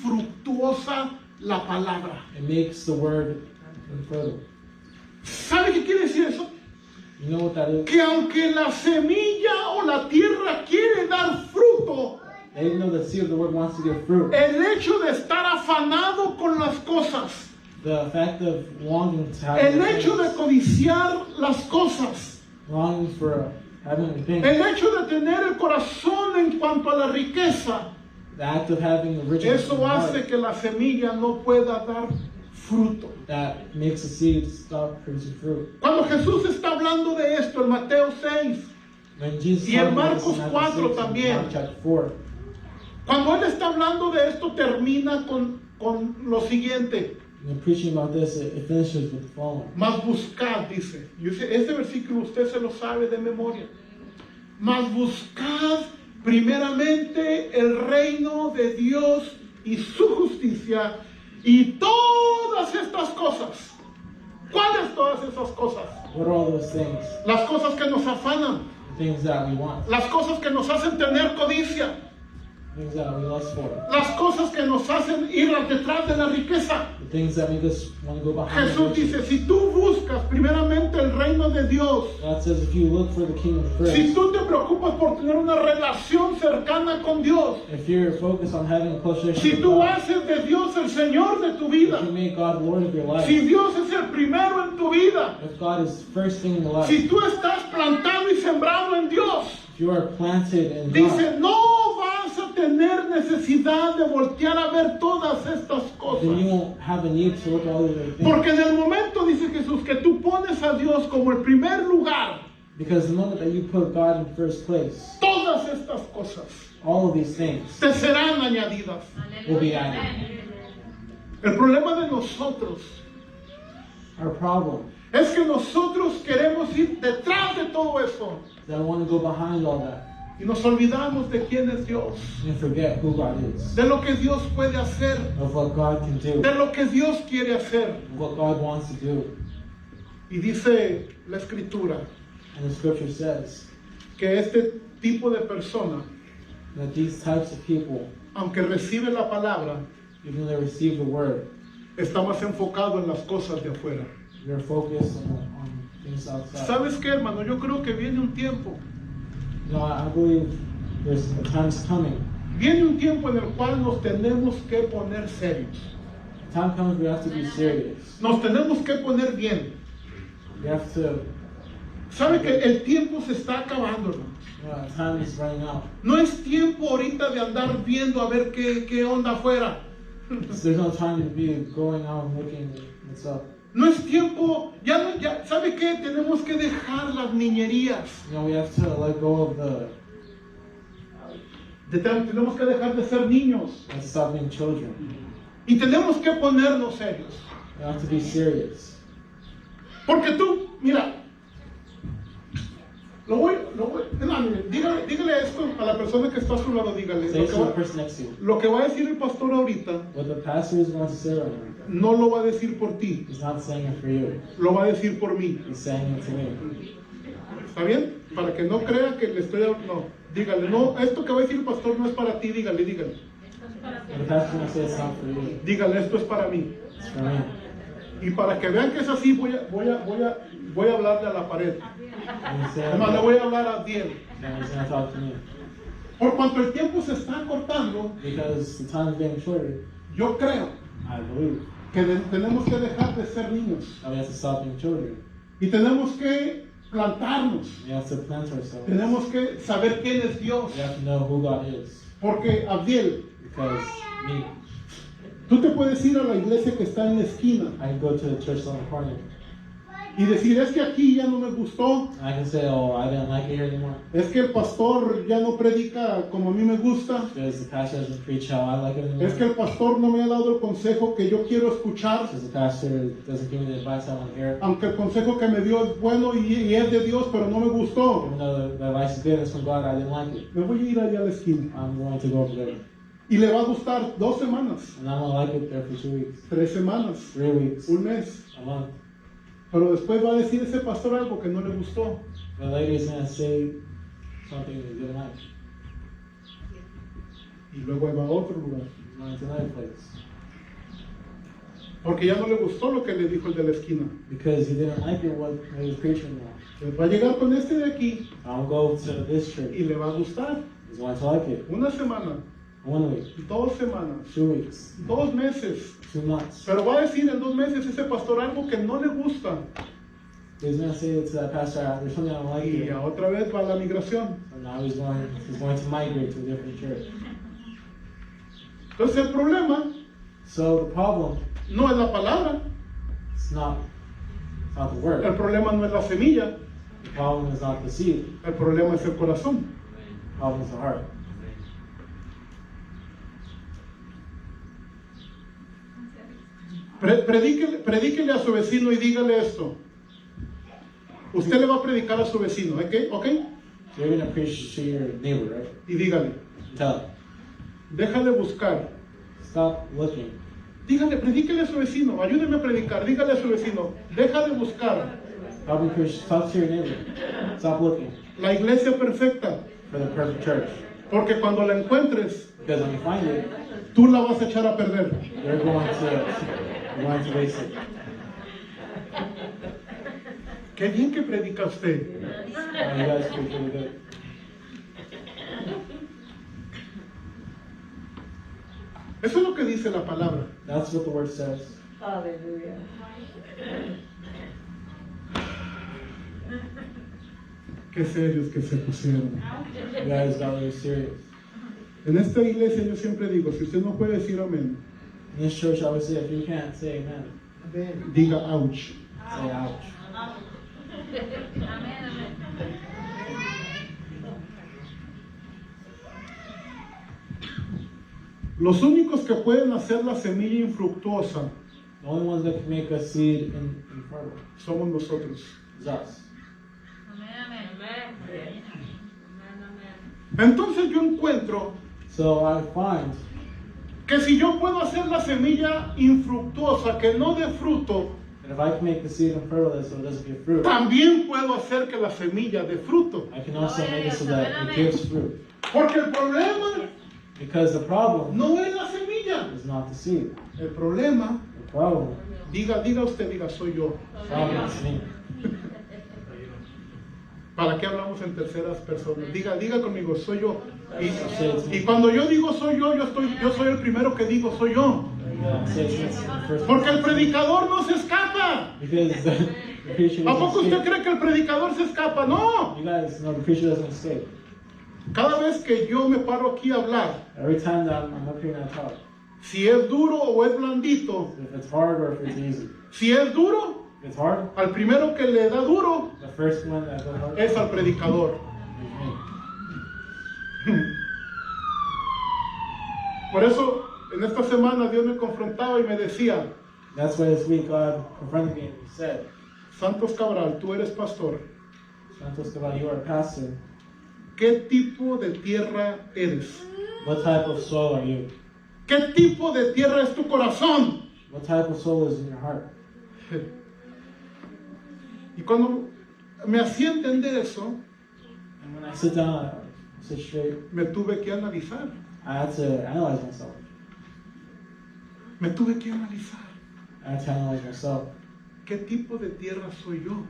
infructuosa la palabra. It makes the word infertile. ¿Sabe qué quiere decir eso? You know what that is? Que aunque la semilla o la tierra quiere dar fruto, Even though the seed of the word wants to give fruit, el hecho de estar afanado con las cosas, the fact of longing to have el the hecho de things, codiciar las cosas, longing for having the things, el hecho de tener el corazón en cuanto a la riqueza, the act of having the riches in eso the hace heart, que la semilla no pueda dar fruto. that makes the seed stop producing fruit. Cuando Jesús está hablando de esto en Mateo 6, When Jesus Y en talked about this in Marcos Matthew 4 6, in también. Mark chapter 4, cuando Él está hablando de esto, termina con lo siguiente. and preaching about this, it finishes with the following. Mas buscad, dice. Este versículo usted se lo sabe de memoria. Mas buscad primeramente el reino de Dios y su justicia y todas estas cosas. ¿Cuáles todas esas cosas? What are all those things? Las cosas que nos afanan, The things that we want, las cosas que nos hacen tener codicia, things that we lust for, las cosas que nos hacen ir detrás de la riqueza. the things that make us want to go behind the Jesús riches. dice, si tú buscas primeramente el reino de Dios, God says if you look for the kingdom first, si tú te preocupas por tener una relación cercana con Dios, if you're focused on having a close si relationship with tú God, haces de Dios el Señor de tu vida, if you make God Lord of your life, si Dios es el primero en tu vida, if God is first thing in your life, si tú estás plantado y sembrado en Dios, if you are planted in God, dice, no vas a tener necesidad de voltear a ver todas estas then you cosas. won't have a need to look at all of the things. Porque en el momento, dice Jesús, que tú pones a Dios como el primer lugar, Because the moment that you put God in first place, todas estas cosas all of these things te serán añadidas. will be Aleluya. added. El problema de nosotros Our problem es que nosotros queremos ir detrás de todo eso is that I want to go behind all that y nos olvidamos de quién es Dios, and forget who God is, de lo que Dios puede hacer, of what God can do, de lo que Dios quiere hacer. of what God wants to do. Y dice la Escritura And the scripture says que este tipo de persona, that these types of people, aunque recibe la palabra, even though they receive the word, está más enfocado en las cosas de afuera. they're focused on things outside. ¿Sabes qué, hermano? Yo creo que viene un tiempo, You know, I believe there's a time's coming. viene un tiempo en el cual nos tenemos que poner serios. The time comes we have to be serious. Nos tenemos que poner bien. We have to, ¿Sabe que el tiempo se está acabando, hermano? time is running out. No es tiempo ahorita de andar viendo a ver qué onda afuera. There's no time to be going out and looking what's up. No es tiempo, ¿sabe qué? Tenemos que dejar las niñerías. You know, we have to let go of Tenemos que dejar de ser niños. and stop being children. Y tenemos que ponernos serios. We have to be serious. Porque tú, mira, no, mire, dígale esto a la persona que está a su lado, dígale. Say it to the person next to you. Lo que va a decir el pastor ahorita, What the pastor is going to say right now, no lo va a decir por ti, he's not saying it for you. lo va a decir por mí. He's saying it to me. ¿Está bien? Para que no crea que le estoy hablando. No, dígale, no, esto que va a decir el pastor no es para ti, dígale. What the pastor is going to say it's not for you. Dígale, esto es para mí. It's for me. Y para que vean que es así, voy a hablarle a la pared. And he's saying, Además, le voy a hablar a Abdiel. and he's going to talk to me. Por cuanto el tiempo se está cortando, Because the time is getting shorter, yo creo I believe que tenemos que dejar de ser niños that we have to stop being children. y tenemos que plantarnos. We have to plant ourselves. Tenemos que saber quién es Dios. We have to know who God is. Porque, Abdiel, Because me, tú te puedes ir a la iglesia que está en la esquina I can go to the church on the corner y decir, es que aquí ya no me gustó, and I can say, oh, I didn't like it here anymore. es que el pastor ya no predica como a mí me gusta, Because the pastor doesn't preach how I like it anymore. es que el pastor no me ha dado el consejo que yo quiero escuchar, Because the pastor doesn't give me the advice I want to hear. aunque el consejo que me dio es bueno y es de Dios, pero no me gustó. Even though the advice is good and it's from God, I didn't like it. Me voy a ir allá a la esquina I'm going to go over there. y le va a gustar 2 semanas, And I'm going to like it there for 2 weeks, 3 semanas, 3 weeks, un mes, a month. pero después va a decir ese pastor algo que no le gustó. The lady is going to say something he didn't like. Y luego va a otro lugar. He's going to another place. Porque ya no le gustó lo que le dijo el de la esquina. Because he didn't like it what he was preaching now. Entonces va a llegar con este de aquí I'll go to this church. y le va a gustar. He's going to like it. 1 semana, 1 week, 2 semanas, 2 weeks, 2 meses. 2 months. Pero va a decir en 2 meses ese pastor algo que no le gusta. He's going to say to that pastor, there's something I don't like Y here. otra vez va a la migración. So now he's going to migrate to a different church. Entonces el problema So the problem, no es la palabra. it's not the El word. problema no es la semilla. The problem is not the seed. El problema es el corazón. The problem is the heart. Predíquele a su vecino y dígale esto. Usted le va a predicar a su vecino, ¿ok? ¿Ok? You're going to preach to your neighbor, right? Y dígale, Tell him, deja de buscar. stop looking. Dígale, predíquele a su vecino, ayúdeme a predicar, dígale a su vecino, deja de buscar How do you preach? Talk to your neighbor. Stop looking la iglesia perfecta, for the perfect church. porque cuando la encuentres, Because when you find it, tú la vas a echar a perder. you're going to waste it. Qué bien que predica usted. You guys preach really good. Eso es lo que dice la palabra. That's what the word says. Hallelujah. Qué serios que se pusieron. You guys got really serious. En esta iglesia yo siempre digo, si usted no puede decir amén, In this church, I would say, if you can't say amen, diga ouch. say ouch. Amén, amén. Los únicos que pueden hacer la semilla infructuosa The only ones that can make a seed infertile somos nosotros. is us. Amén, amén. Entonces yo encuentro So I find que si yo puedo hacer la semilla infructuosa que no dé fruto, that if I can make the seed infertile so it doesn't give fruit, también puedo hacer que la semilla dé fruto. I can also make it so that it gives fruit. Porque el problema Because the problem no es la semilla. is not the seed. El problema, The problem diga usted, diga soy yo. is me. ¿Para qué hablamos en terceras personas? Diga conmigo, soy yo. Y cuando yo digo soy yo soy el primero que digo soy yo. Say it's the first Porque el predicador no se escapa. Because the preacher ¿A poco doesn't usted escape. cree que el predicador se escapa? No. You guys know the preacher doesn't escape. Cada vez que yo me paro aquí a hablar, Every time that I'm up here and I talk, si es duro o es blandito. if it's hard or if it's easy. Si es duro, If it's hard, al primero que le da duro the first one that goes hard es al predicador. is me. Por eso, en esta semana Dios me confrontaba y me decía, That's why this week God confronted me and He said, Santos Cabral, tú eres pastor. Santos Cabal, you are a pastor. ¿Qué tipo de tierra eres? What type of soul are you? ¿Qué tipo de tierra es tu corazón? What type of soul is in your heart? Y cuando me hacía entender eso, And when I sit down, I sit straight, me tuve que analizar. I had to analyze myself. Me tuve que analizar. I had to analyze myself. ¿Qué tipo de tierra soy yo?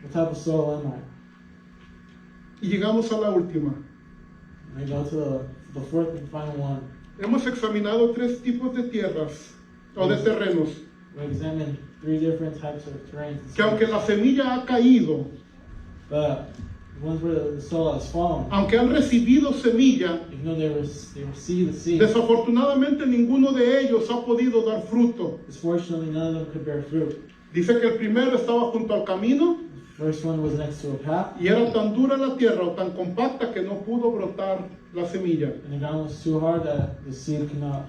What type of soul am I? Y llegamos a la última. And I go to the fourth and final one. Hemos examinado 3 tipos de tierras o de terrenos. We examined 3 different types of terrains. Que aunque la semilla ha caído, But the ones where the soul has fallen, aunque han recibido semilla, even though they receive the seed, desafortunadamente ninguno de ellos ha podido dar fruto. misfortunately none of them could bear fruit. Dice que el primero estaba junto al camino The first one was next to a path, y era tan dura la tierra o tan compacta que no pudo brotar la semilla. and the ground was too hard that the seed could not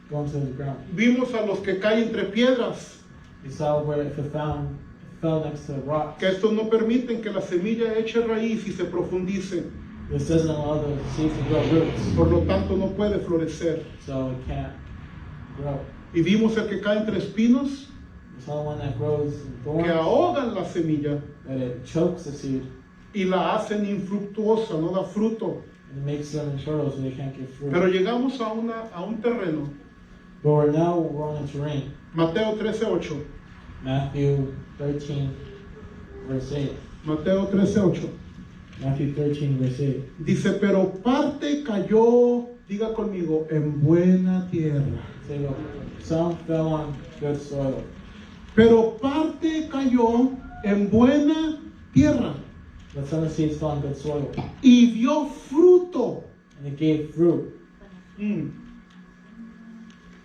go into the ground. Vimos a los que caen entre piedras, We saw where if it fell next to a rock. que estos no permiten que la semilla eche raíz y se profundice, This doesn't allow the seed to grow roots, por lo tanto no puede florecer. so it can't grow. Y vimos el que cae entre espinos, We saw one that grows in que thorns, ahogan la semilla that it chokes the seed, y la hacen infructuosa, no da fruto. and it makes them infertile so they can't give fruit. Pero llegamos a un terreno, But we're on a terrain. Mateo 13:8. Matthew 13, verse 8. Mateo 13:8. Matthew 13, verse 8. Dice, pero parte cayó, diga conmigo, en buena tierra. Say, look, some fell on good soil. Pero parte cayó en buena tierra But some of the seeds fell on good soil. y dio fruto. And it gave fruit.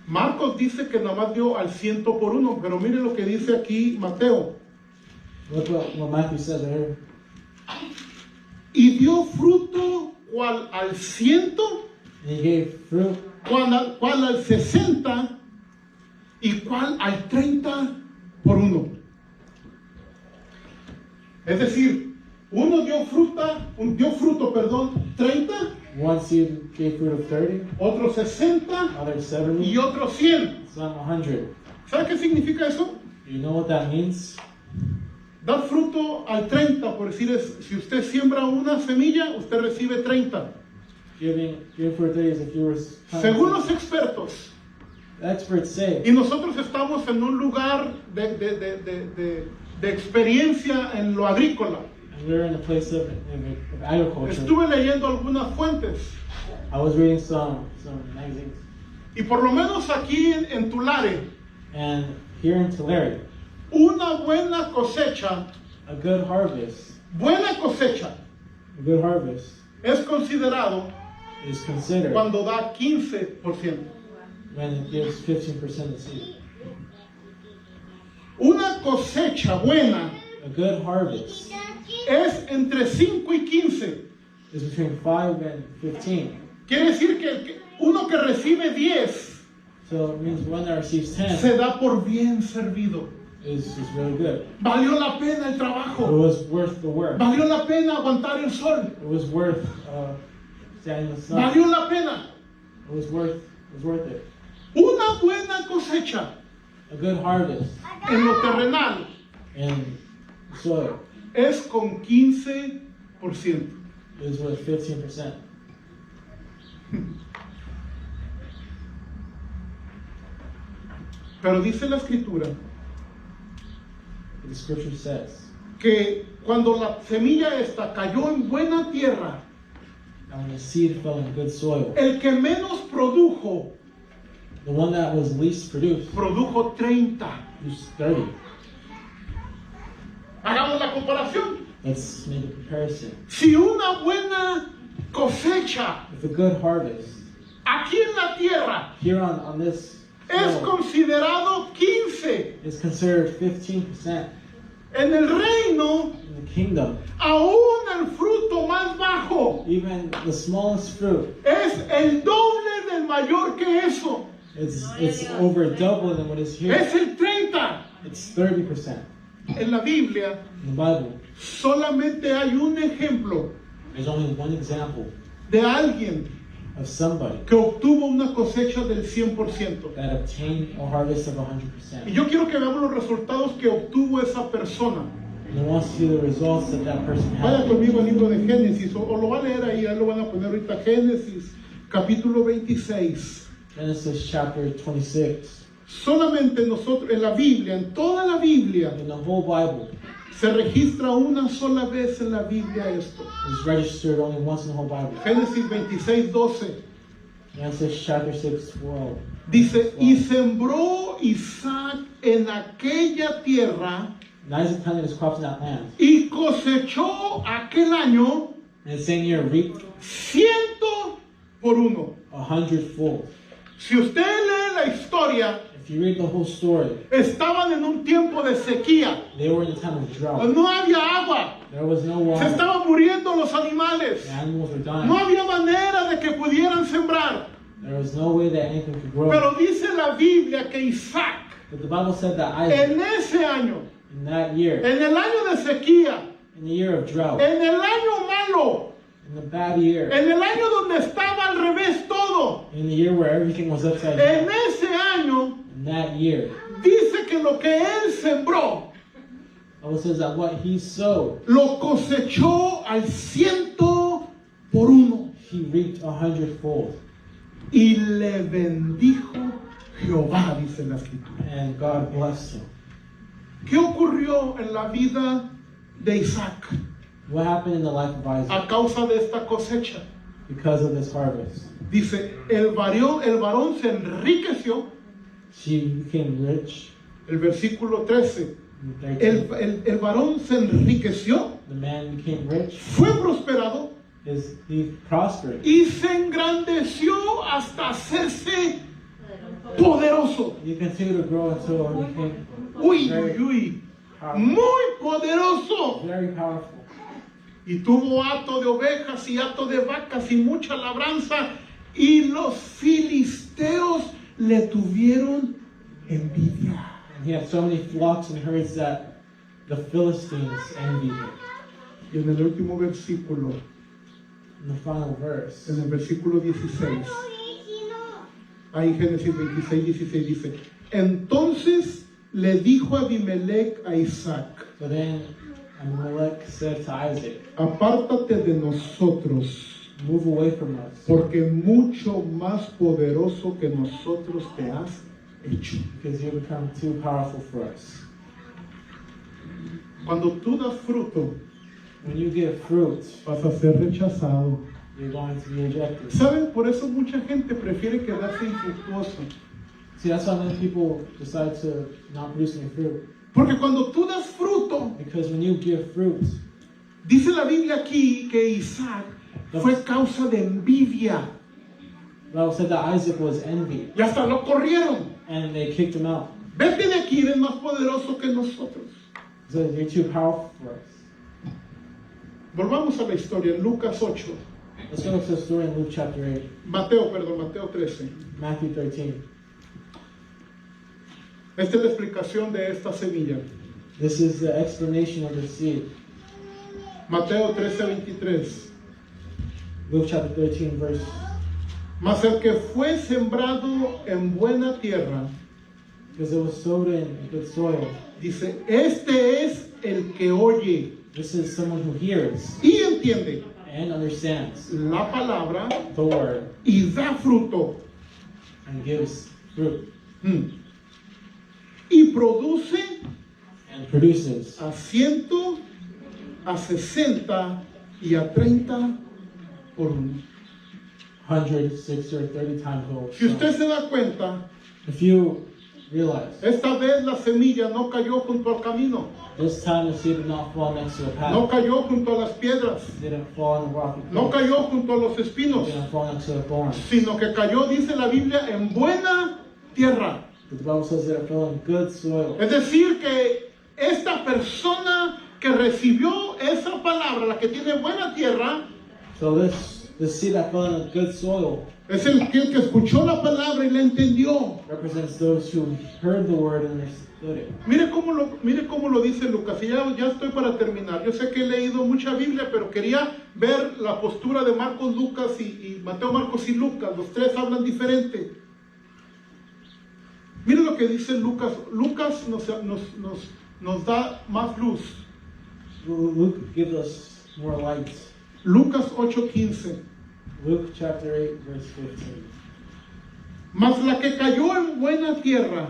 Marcos dice que nada más dio al 100 por 1, pero mire lo que dice aquí Mateo. Look what Matthew says here. Y dio fruto, ¿cuál al 100? And he gave fruit, ¿Cuál al 60? ¿Y cuál al 30 por 1? Es decir, uno dio fruto, 30, one seed gave fruit of 30, otro 60 other 70, y otro 100. some 100. ¿Sabe qué significa eso? You know what that means? Dar fruto al 30, por decir, si usted siembra una semilla, usted recibe 30. Giving fruit 30 is if you were Según los expertos, experts say, y nosotros estamos en un lugar de experiencia en lo agrícola. and we're in a place of agriculture. Estuve leyendo algunas fuentes, I was reading some magazines, y por lo menos aquí en Tulare, and here in Tulare, una buena cosecha, a good harvest is considered es cuando da 15%. when it gives 15% of seed. Una cosecha buena A good harvest es entre 5 y 15. is between 5 and 15. Quiere decir que uno que recibe 10 So it means one that receives 10 se da por bien servido. is really good. Valió la pena el It trabajo. was worth the work. Valió la pena aguantar el sol. It was worth standing in the sun. Valió la pena. It was worth it. Una buena cosecha A good harvest en lo terrenal in soil es con 15%. is worth 15%. Pero dice la escritura The scripture says, que cuando la semilla esta cayó en buena tierra, and when the seed fell in good soil, el que menos produjo, the one that was least produced produjo 30. was 30. Hagamos la comparación. Let's make a comparison. Si una buena cosecha With a good harvest aquí en la tierra here on this es world considerado 15. is considered 15%. En el reino, In the kingdom, aún el fruto más bajo even the smallest fruit, es el doble del mayor que eso. it's over double than what is here. Es el 30. It's 30%. En la Biblia In the Bible, solamente hay un ejemplo there's only one example de alguien of somebody que obtuvo una cosecha del 100%. that obtained a harvest of Y 100%. yo quiero que veamos los resultados que obtuvo esa persona. And I want to see the results that that person Vaya had. conmigo al libro de Génesis, o lo va a leer ahí lo van a poner ahorita. Génesis, capítulo 26. Genesis chapter 26. Solamente nosotros, en la Biblia, en toda la Biblia, In the whole Bible, se registra una sola vez en la Biblia esto. it's registered only once in the whole Bible. Génesis 26, 12. Genesis chapter 6, 12. Dice, y sembró Isaac en aquella tierra And Isaac planted his crops in that land. y cosechó aquel año And the same year reaped 100 por 1. 100-fold. Si usted lee la historia, If you read the whole story, estaban en un tiempo de sequía. they were in a time of drought. No había agua. There was no Se water. estaban muriendo los animales. The animals were dying. No había manera de que pudieran sembrar. There was no way that anything could grow. Pero dice la Biblia que Isaac, But the Bible said that Isaac, en ese año, in that year, en el año de sequía, in the year of drought, en el año malo, in the bad year, en el año donde estaba al revés todo, in the year where everything was upside en down, ese año, in that year, dice que lo que él sembró, the Bible says that what he sowed, lo cosechó al 100 por 1. he reaped 100-fold. Y le bendijo Jehová, dice la escritura. And God blessed him. ¿Qué ocurrió en la vida de Isaac What happened in the life of Isaac a causa de esta cosecha? because of this harvest? Dice, el varón se enriqueció, She became rich. el versículo 13. In 13, El varón se enriqueció, the man became rich. fue prosperado He prospered. y se engrandeció hasta hacerse poderoso. He continued to grow until he became Uy, uy, uy, powerful. muy poderoso. Very powerful. Y tuvo hato de ovejas y hato de vacas y mucha labranza. Y los filisteos le tuvieron envidia. And he had so many flocks and herds that the Philistines envied him. Y en el último versículo, In the final verse, en el versículo 16, ahí Génesis 26, 16 dice, entonces le dijo Abimelech a Isaac, so then Abimelech said to Isaac, apártate de nosotros, move away from us, porque mucho más poderoso que nosotros te has hecho. because you become too powerful for us. Cuando tú das fruto, When you give fruit, vas a ser rechazado. you're going to be rejected. ¿Saben? Por eso mucha gente prefiere quedarse infructuoso. See, that's why many people decide to not produce any fruit. Porque cuando tú das fruto, Because when you give fruit, dice la Biblia aquí que Isaac fue causa de envidia. the Bible said that Isaac was envied, Y hasta lo corrieron. and they kicked him out. Vete de aquí, eres más poderoso que nosotros. So you're too powerful for us. Volvamos a la historia, en Lucas 8. Let's go to the story in Luke chapter 8, Mateo 13. Matthew 13. Esta es la explicación de esta semilla. This is the explanation of the seed. Mateo 13:23. Luke chapter 13, verse. Mas el que fue sembrado en buena tierra, Because it was sowed in good soil. dice, este es el que oye This is someone who hears y entiende and understands la palabra the word y da fruto. and gives fruit Y produce and produces a 100, a 60 y a 30 por 1. 100, 60, or 30 times fold. Si usted se da cuenta, If you realize. Esta vez la semilla no cayó junto al camino, This time the seed did not fall next to a path. no cayó junto a las piedras, It didn't fall in a rocky place. no cayó junto a los It espinos, didn't fall next to a thorn. sino que cayó, dice la Biblia, en buena tierra. But the Bible says that it fell in good soil. Es decir, que esta persona que recibió esa palabra, la que tiene buena tierra, So this seed that fell in good soil es el que escuchó la palabra y la entendió. represents those who heard the word and understood it. Mire cómo lo dice Lucas. Y ya estoy para terminar. Yo sé que he leído mucha Biblia, pero quería ver la postura de Marcos, Lucas y Mateo, Marcos y Lucas. Los tres hablan diferente. Mire lo que dice Lucas. Lucas nos da más luz. Luke gives us more light. Lucas 8:15. Luke chapter 8, verse 15. Mas la que cayó en buena tierra.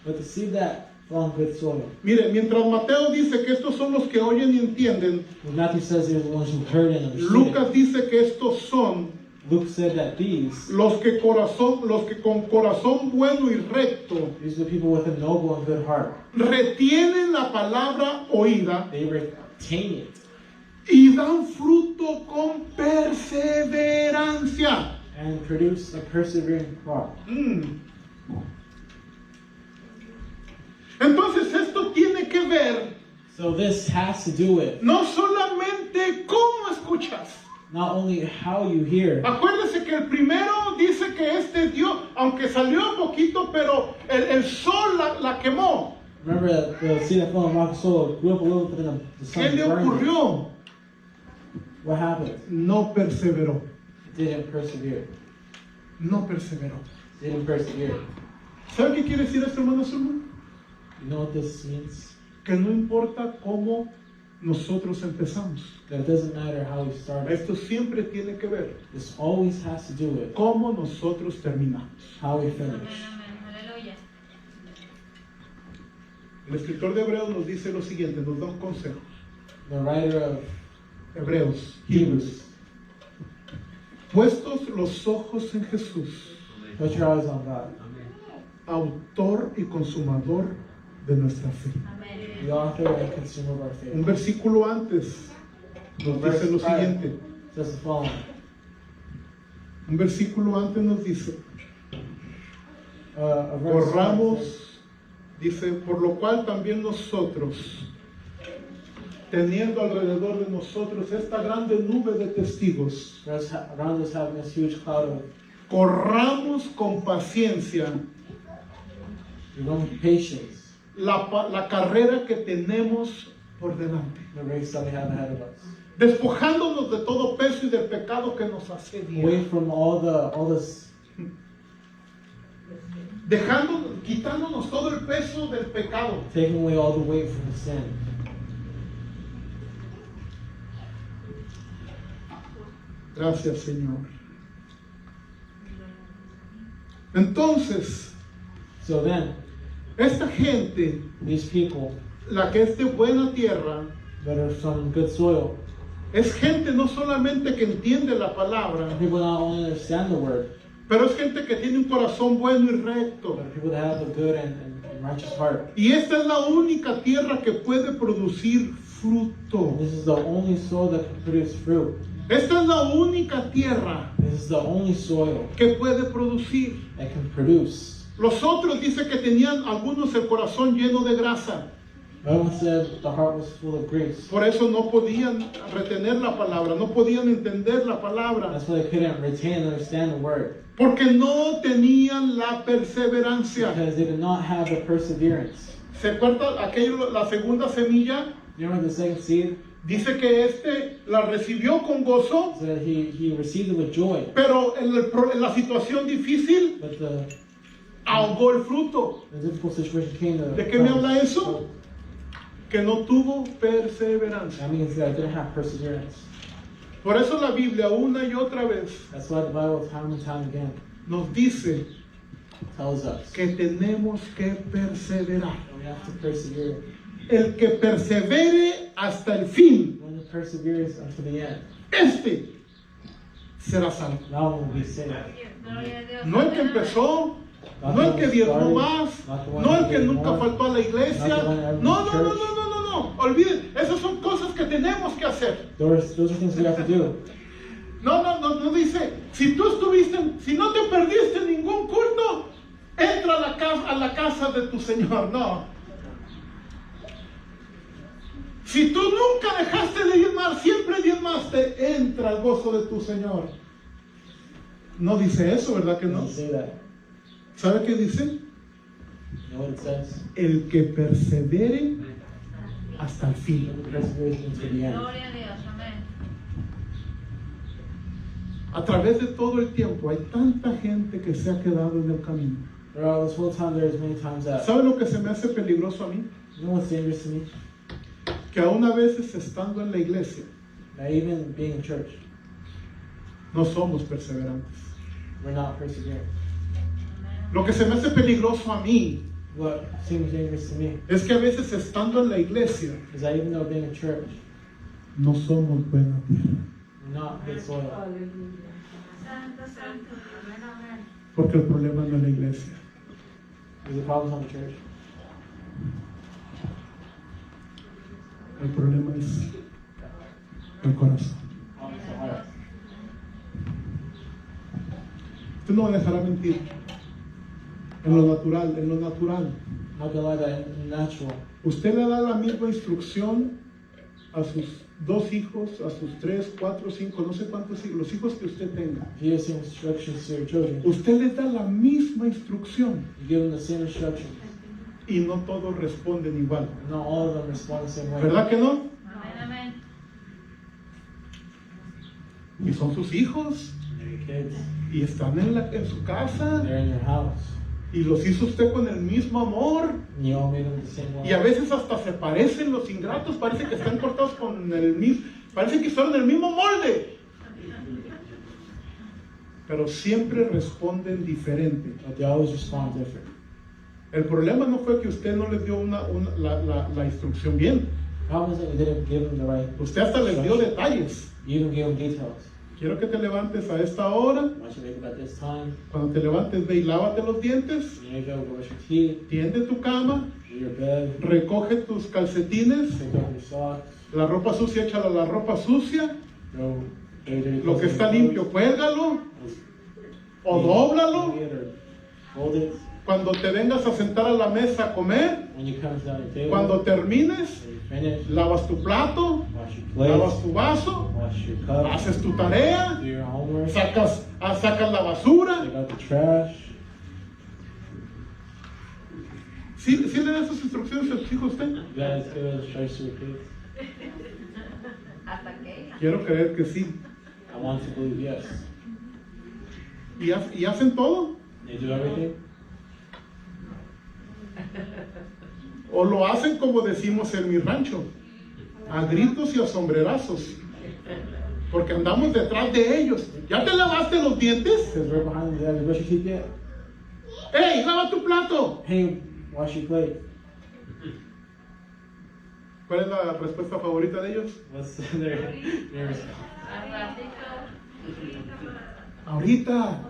But the seed that fell in good soil. Mire, mientras Mateo dice que estos son los que oyen y entienden, Matthew says they're the ones who heard and understood Lucas it. dice que estos son Luke said that these los que con corazón bueno y recto are the people with a noble and good heart. retienen la palabra oída They retain it y dan fruto con perseverancia. and produce a persevering crop. Entonces esto tiene que ver So this has to do with no solamente cómo escuchas. not only how you hear. Acuérdese que el primero dice que este dio, aunque salió poquito, pero el sol la quemó. Remember that the seed that fell in rocky soil grew up a little bit and the ¿Qué sun le burned it. ocurrió? What happened? No perseveró. Didn't persevere. No perseveró. Didn't persevere. ¿Sabe qué quiere decir esto, hermano Zulma? You know what this means? Que no importa cómo nosotros empezamos. That it doesn't matter how we started. Esto siempre tiene que ver This always has to do with cómo nosotros terminamos. how we Amén, finish. amén. Aleluya. El escritor de Hebreos nos dice lo siguiente, nos da un consejo. The writer of Hebreos, Hebrews, puestos los ojos en Jesús, put your eyes on God, autor y consumador de nuestra fe. Amén. the author and consumer of our Un faith. versículo antes nos dice lo siguiente. Says the following. Un versículo antes nos dice, A verse corramos, dice, por lo cual también nosotros, teniendo alrededor de nosotros esta grande nube de testigos, around us having this huge cloud of corramos con paciencia patience, la carrera que tenemos por delante, the race that we have ahead of us. despojándonos de todo peso y del pecado que nos asedia, Away from all this, quitándonos todo el peso del pecado, taking away all the weight from the sin. gracias Señor. Entonces, So then, esta gente, these people la que es de buena tierra, that are from good soil, es gente no solamente que entiende la palabra, people not only understand the word, pero es gente que tiene un corazón bueno y recto. but people that have a good and righteous heart. Y esta es la única tierra que puede producir fruto. This is the only soil that can produce fruit. Esta es la única tierra This is the only soil que puede producir. that can produce. Los otros dice que tenían algunos el corazón lleno de grasa. Everyone said the heart was full of grease. Por eso no podían retener la palabra, no podían entender la palabra, That's why they couldn't retain and understand the word. porque no tenían la perseverancia. Because they did not have the perseverance. ¿Se acuerdan aquello, la segunda semilla? You remember the second seed? Dice que este la recibió con gozo, So that he received it with joy. pero en la situación difícil But the ahogó el fruto. difficult situation came to ¿De qué me habla eso? Que no tuvo perseverancia. That means that I didn't have perseverance. Por eso la Biblia una y otra vez That's why the Bible time and time again nos dice tells us que tenemos que perseverar. that we have to persevere. El que persevere hasta el fin, When the perseverance unto the end, este será salvo. now will be saved. Gloria a Dios. No el que empezó Not no the el one que who diezmó started, más, not the one no who el que gave nunca more, faltó a la iglesia. not the one who ever No, went no, to no, no, church. no, no, no. Olviden, esas son cosas que tenemos que hacer. Those are things we have to do. No dice, si tú estuviste, si no te perdiste ningún culto, entra a la casa de tu Señor. No. Si tú nunca dejaste de diezmar, siempre diezmaste, entra al gozo de tu Señor. No dice eso, ¿verdad que no? Doesn't say that. ¿Sabe qué dice? You know what it says? El que persevere hasta el fin. The perseverance to the end. Gloria a Dios. Amén. A través de todo el tiempo hay tanta gente que se ha quedado en el camino. Throughout this whole time, there's many times that, ¿Sabe lo que se me hace peligroso a mí? you know what's dangerous to me? Que aún a veces estando en la iglesia That even being in church, no somos perseverantes. we're not persevering. Lo que se me hace peligroso a mí What seems dangerous to me es que a veces estando en la iglesia is that even though being in church, no somos buena tierra. we're not good soil. Santo, santo. Amén, amén. Porque el problema no es la iglesia. There's a problem on the church. El problema es el corazón. It's the heart. Usted no me dejará mentir. En lo natural, en lo natural. Not gonna lie, that in the natural, Usted le da la misma instrucción a sus 2 hijos, a sus 3, 4, 5, no sé cuántos hijos, los hijos que usted tenga. if you give the same instructions to your children, Usted les da la misma instrucción you give them the same instructions, y no todos responden igual. and not all of them respond the same way. ¿Verdad que no? Amén, amén. Y son sus hijos They're your kids. y están en su casa They're in your house. y los hizo usted con el mismo amor. And you all made them the same way. Y a veces hasta se parecen los ingratos, parece que están cortados con el mismo, parece que son del mismo molde. Pero siempre responden diferente. But they always respond different. El problema no fue que usted no les dio la instrucción bien. The problem is that you didn't give them the right Usted hasta les dio instruction. detalles. You even gave them details. Quiero que te levantes a esta hora. Why should wake up at this time? Cuando te levantes, ve y lávate los dientes. You wake up, go brush your teeth, Tiende tu cama. do your bed, Recoge tus calcetines. take off your socks, La ropa sucia, échala a la ropa sucia. throw dirty Lo que clothes está in your limpio, cuélgalo. clothes, O dóblalo. clean it or fold it. Cuando te vengas a sentar a la mesa a comer. When you come down the table, Cuando termines, when you finish, lavas tu plato. wash your Lavas plates, tu vaso. wash your cup, Haces tu tarea. do your homework, Sacas la basura. take out the trash. ¿Sí le da sus instrucciones a sus hijos usted? You guys give those instructions to your kids? ¿Hasta qué? Quiero creer que sí. I want to believe yes. Y hacen todo. They do everything. O lo hacen como decimos en mi rancho, a gritos y a sombrerazos. Porque andamos detrás de ellos. ¿Ya te lavaste los dientes? Because right behind them, have you brushed your teeth yet? ¡Ey, lava tu plato! Hey, wash your plate. ¿Cuál es la respuesta favorita de ellos? What's their response? Al ratito. Ahorita.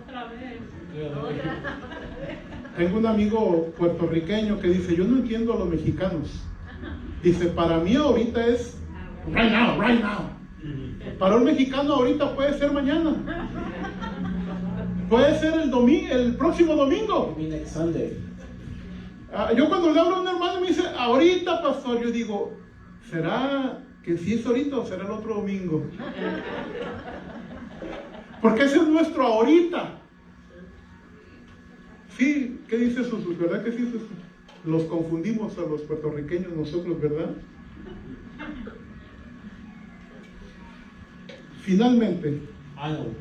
Tengo un amigo puertorriqueño que dice, yo no entiendo a los mexicanos. Dice, para mí ahorita es right now, right now. Para un mexicano ahorita puede ser mañana. Puede ser el próximo domingo. Maybe next Sunday. Yo cuando le hablo a un hermano me dice, ahorita pastor, yo digo, ¿será que sí es ahorita o será el otro domingo? Porque ese es nuestro ahorita. Sí, ¿qué dice Jesús? ¿Verdad que sí? Los confundimos a los puertorriqueños nosotros, ¿verdad? Finalmente, Finally,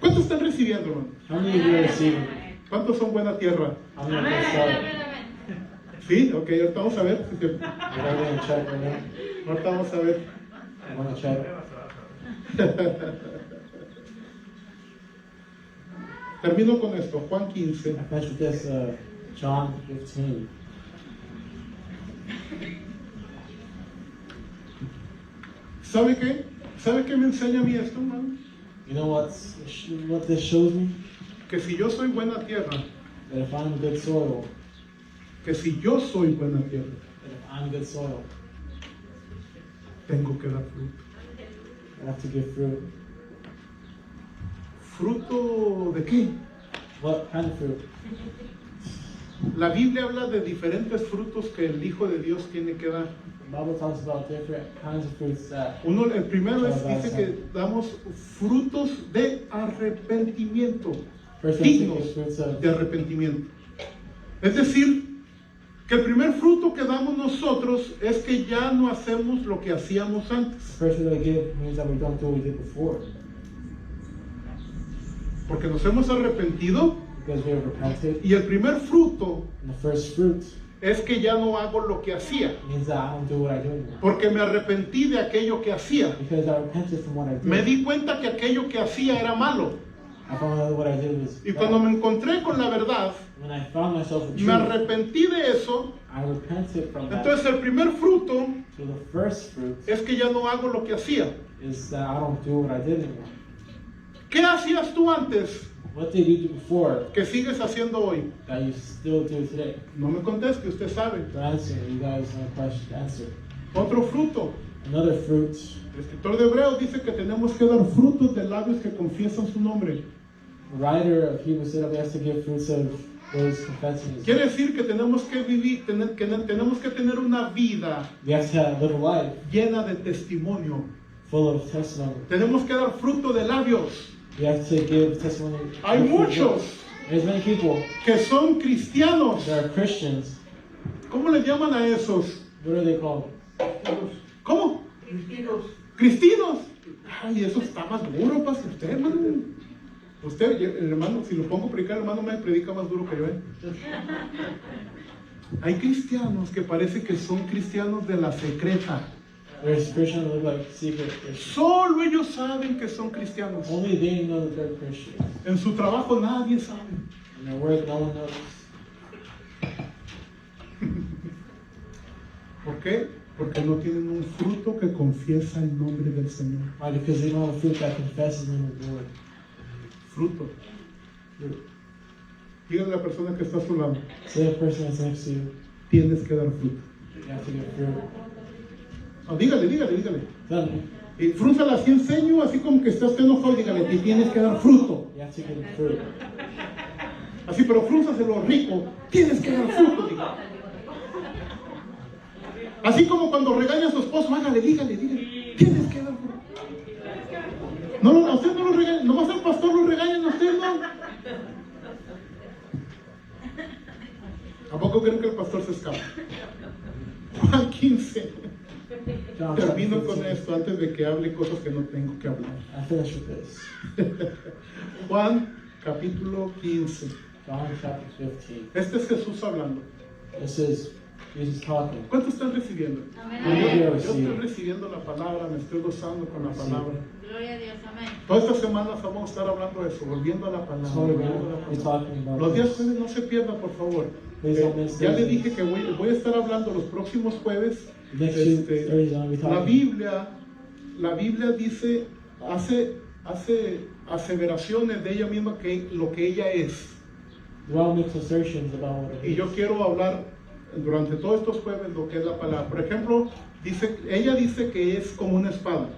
¿cuántos están recibiendo, hermano? how many of you are receiving? ¿Cuántos son buena tierra? How many are Amén, good soil? amén, amén. Sí, ok, ahorita vamos a ver. Is everybody in check right now? Ahorita vamos a ver. I want to check. Termino con esto, Juan I 15. finished with this, John 15. ¿Sabe qué? ¿Sabe qué me enseña a mí esto, hermano? You know what this shows me? Que si yo soy buena tierra, that if I'm good soil, que si yo soy buena tierra, that if I'm good soil, tengo que dar fruto. I have to give fruit. ¿Fruto de qué? What kind of fruit? La Biblia habla de diferentes frutos que el Hijo de Dios tiene que dar. The Bible talks about different kinds of fruits that El primero dice que damos frutos de arrepentimiento, first we have to dignos give fruits of de arrepentimiento. Es decir, que el primer fruto que damos nosotros es que ya no hacemos lo que hacíamos antes. the first fruit that we give means that we don't do what we did before. Porque nos hemos arrepentido Because we have repented. y el primer fruto And the first fruit es que ya no hago lo que hacía. means that I don't do what I do anymore. Porque me arrepentí de aquello que hacía. Because I repented from what I did. Me di cuenta que aquello que hacía era malo. I found out what I did was Y bad. cuando me encontré con la verdad, When I found myself in me truth, arrepentí de eso. I repented from that. Entonces el primer fruto So the first fruit es que ya no hago lo que hacía. is that I don't do what I did anymore. ¿Qué hacías tú antes What did you do before que sigues haciendo hoy? that you still do today? No me conteste, usted sabe. To answer, you guys know the question to answer. Otro fruto. Another fruit. El escritor de Hebreos dice que tenemos que dar frutos de labios que confiesan su nombre. The writer of Hebrews said that we have to give fruits of those confessing His Quiere name. decir que tenemos que vivir, tenemos que tener una vida We have to live a life llena de testimonio. full of testimony. Tenemos que dar fruto de labios. We have to give testimony. Hay muchos There's many people que son cristianos. that are Christians. ¿Cómo le llaman a esos? What are they called? ¿Cómo? Cristinos. Ay, eso está más duro para usted, hermano. Usted, el hermano, si lo pongo a predicar, el hermano me predica más duro que yo, ¿eh? Hay cristianos que parece que son cristianos de la secreta. There's Christians that look like secret Christians. Solo ellos saben que son cristianos. Only they know that they're Christians. En su trabajo nadie sabe. In their work, no one knows. ¿Por qué? Porque no tienen un fruto que confiesa el nombre del Señor. Why? Because they don't have a fruit that confesses the name of the Lord. Fruto. Dígale a la persona que está a su lado, Say the person that's next to you, tienes que dar fruto. you have to give fruit. No, dígale. Tell me, Y frúnzala así en ceño, así como que estás enojado, y dígale, te tienes que dar fruto. you have to give fruit. Así, pero frúnzaselo rico, tienes que dar fruto, dígale. Así como cuando regaña a su esposo, hágale, dígale, tienes que dar fruto. No, a usted no lo regaña, nomás al pastor lo regañan, a usted no. ¿A poco creen que el pastor se escapa? Juan 15. John chapter Termino con 15. esto antes de que hable cosas que no tengo que hablar. I finish with this. Juan capítulo 15. John chapter 15. Este es Jesús hablando. This is Jesus talking. ¿Cuánto están recibiendo? Amén. Yo estoy recibiendo la palabra, me estoy gozando con la palabra. Gloria a Dios, amén. Todas estas semanas vamos a estar hablando de eso, volviendo a la palabra. So we're volviendo a la going to be palabra. talking about Los días this. jueves no se pierda, por favor. Please don't miss Ya le Thursdays. dije que voy a estar hablando los próximos jueves. Next few Thursdays, I'm going to be La talking. Biblia dice, hace aseveraciones de ella misma que lo que ella es. The Bible makes assertions about what it Y yo is. quiero hablar durante todos estos jueves lo que es la palabra. Por ejemplo, ella dice que es como una espada.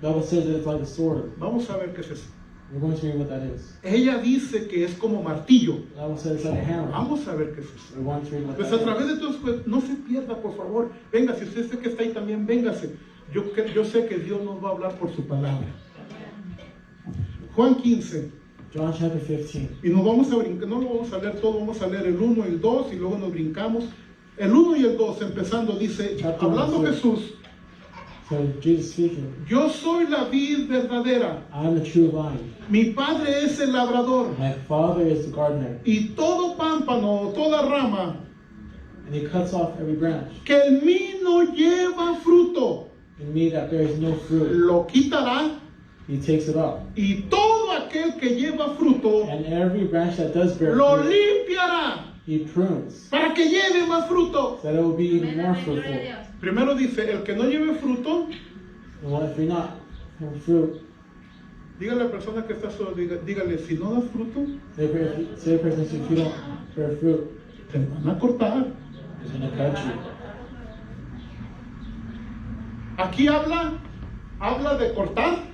The Bible says that it's like a sword. Vamos a ver qué es eso. We're going to read what that is. Ella dice que es como martillo. The Bible says it's like a hammer. Vamos a ver qué es eso. We're going to read what Pues that a través is. de todos los jueves, no se pierda, por favor. Venga, si usted sé que está ahí también, véngase. Yo sé que Dios nos va a hablar por su palabra. Juan 15. John chapter 15. Y nos vamos a brincar, no lo vamos a leer todo, vamos a leer el 1 y el 2 y luego nos brincamos. El 1 y el 2, empezando, dice, Chapter hablando 1, Jesús, So Jesus speaking, yo soy la vid verdadera, I'm the true vine. mi padre es el labrador, My Father is the gardener, y todo pámpano, toda rama, and He cuts off every branch que en mí no lleva fruto, in me that bears no fruit. lo quitará, He takes it off, y todo aquel que lleva fruto, and every branch that does bear lo fruit, limpiará, He prunes, para que lleve más fruto. so that it will be even Amén, more amén. Gloria a fruitful. Dios. Primero dice, el que no lleve fruto, And what if you're not having fruit? Dígale a la persona que está sola, dígale, si no das fruto, Say a person, if you don't bear fruit, te van a cortar. it's going to cut you. Aquí habla de cortar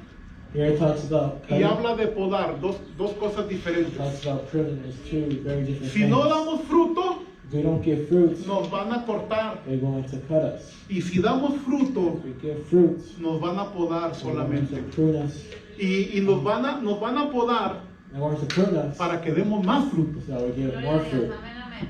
Here it talks about y cutting. habla de podar, dos cosas It diferentes. talks about pruning. There's two very different Si things. no damos fruto, If we don't give fruit, nos van a cortar. they're going to cut us. Y si damos fruto, If we give fruit, nos van a podar they're going solamente. to prune us. Y nos van a podar They're going to prune us para que demos más fruto. so we give Gloria more a Dios. fruit. Amén, amén.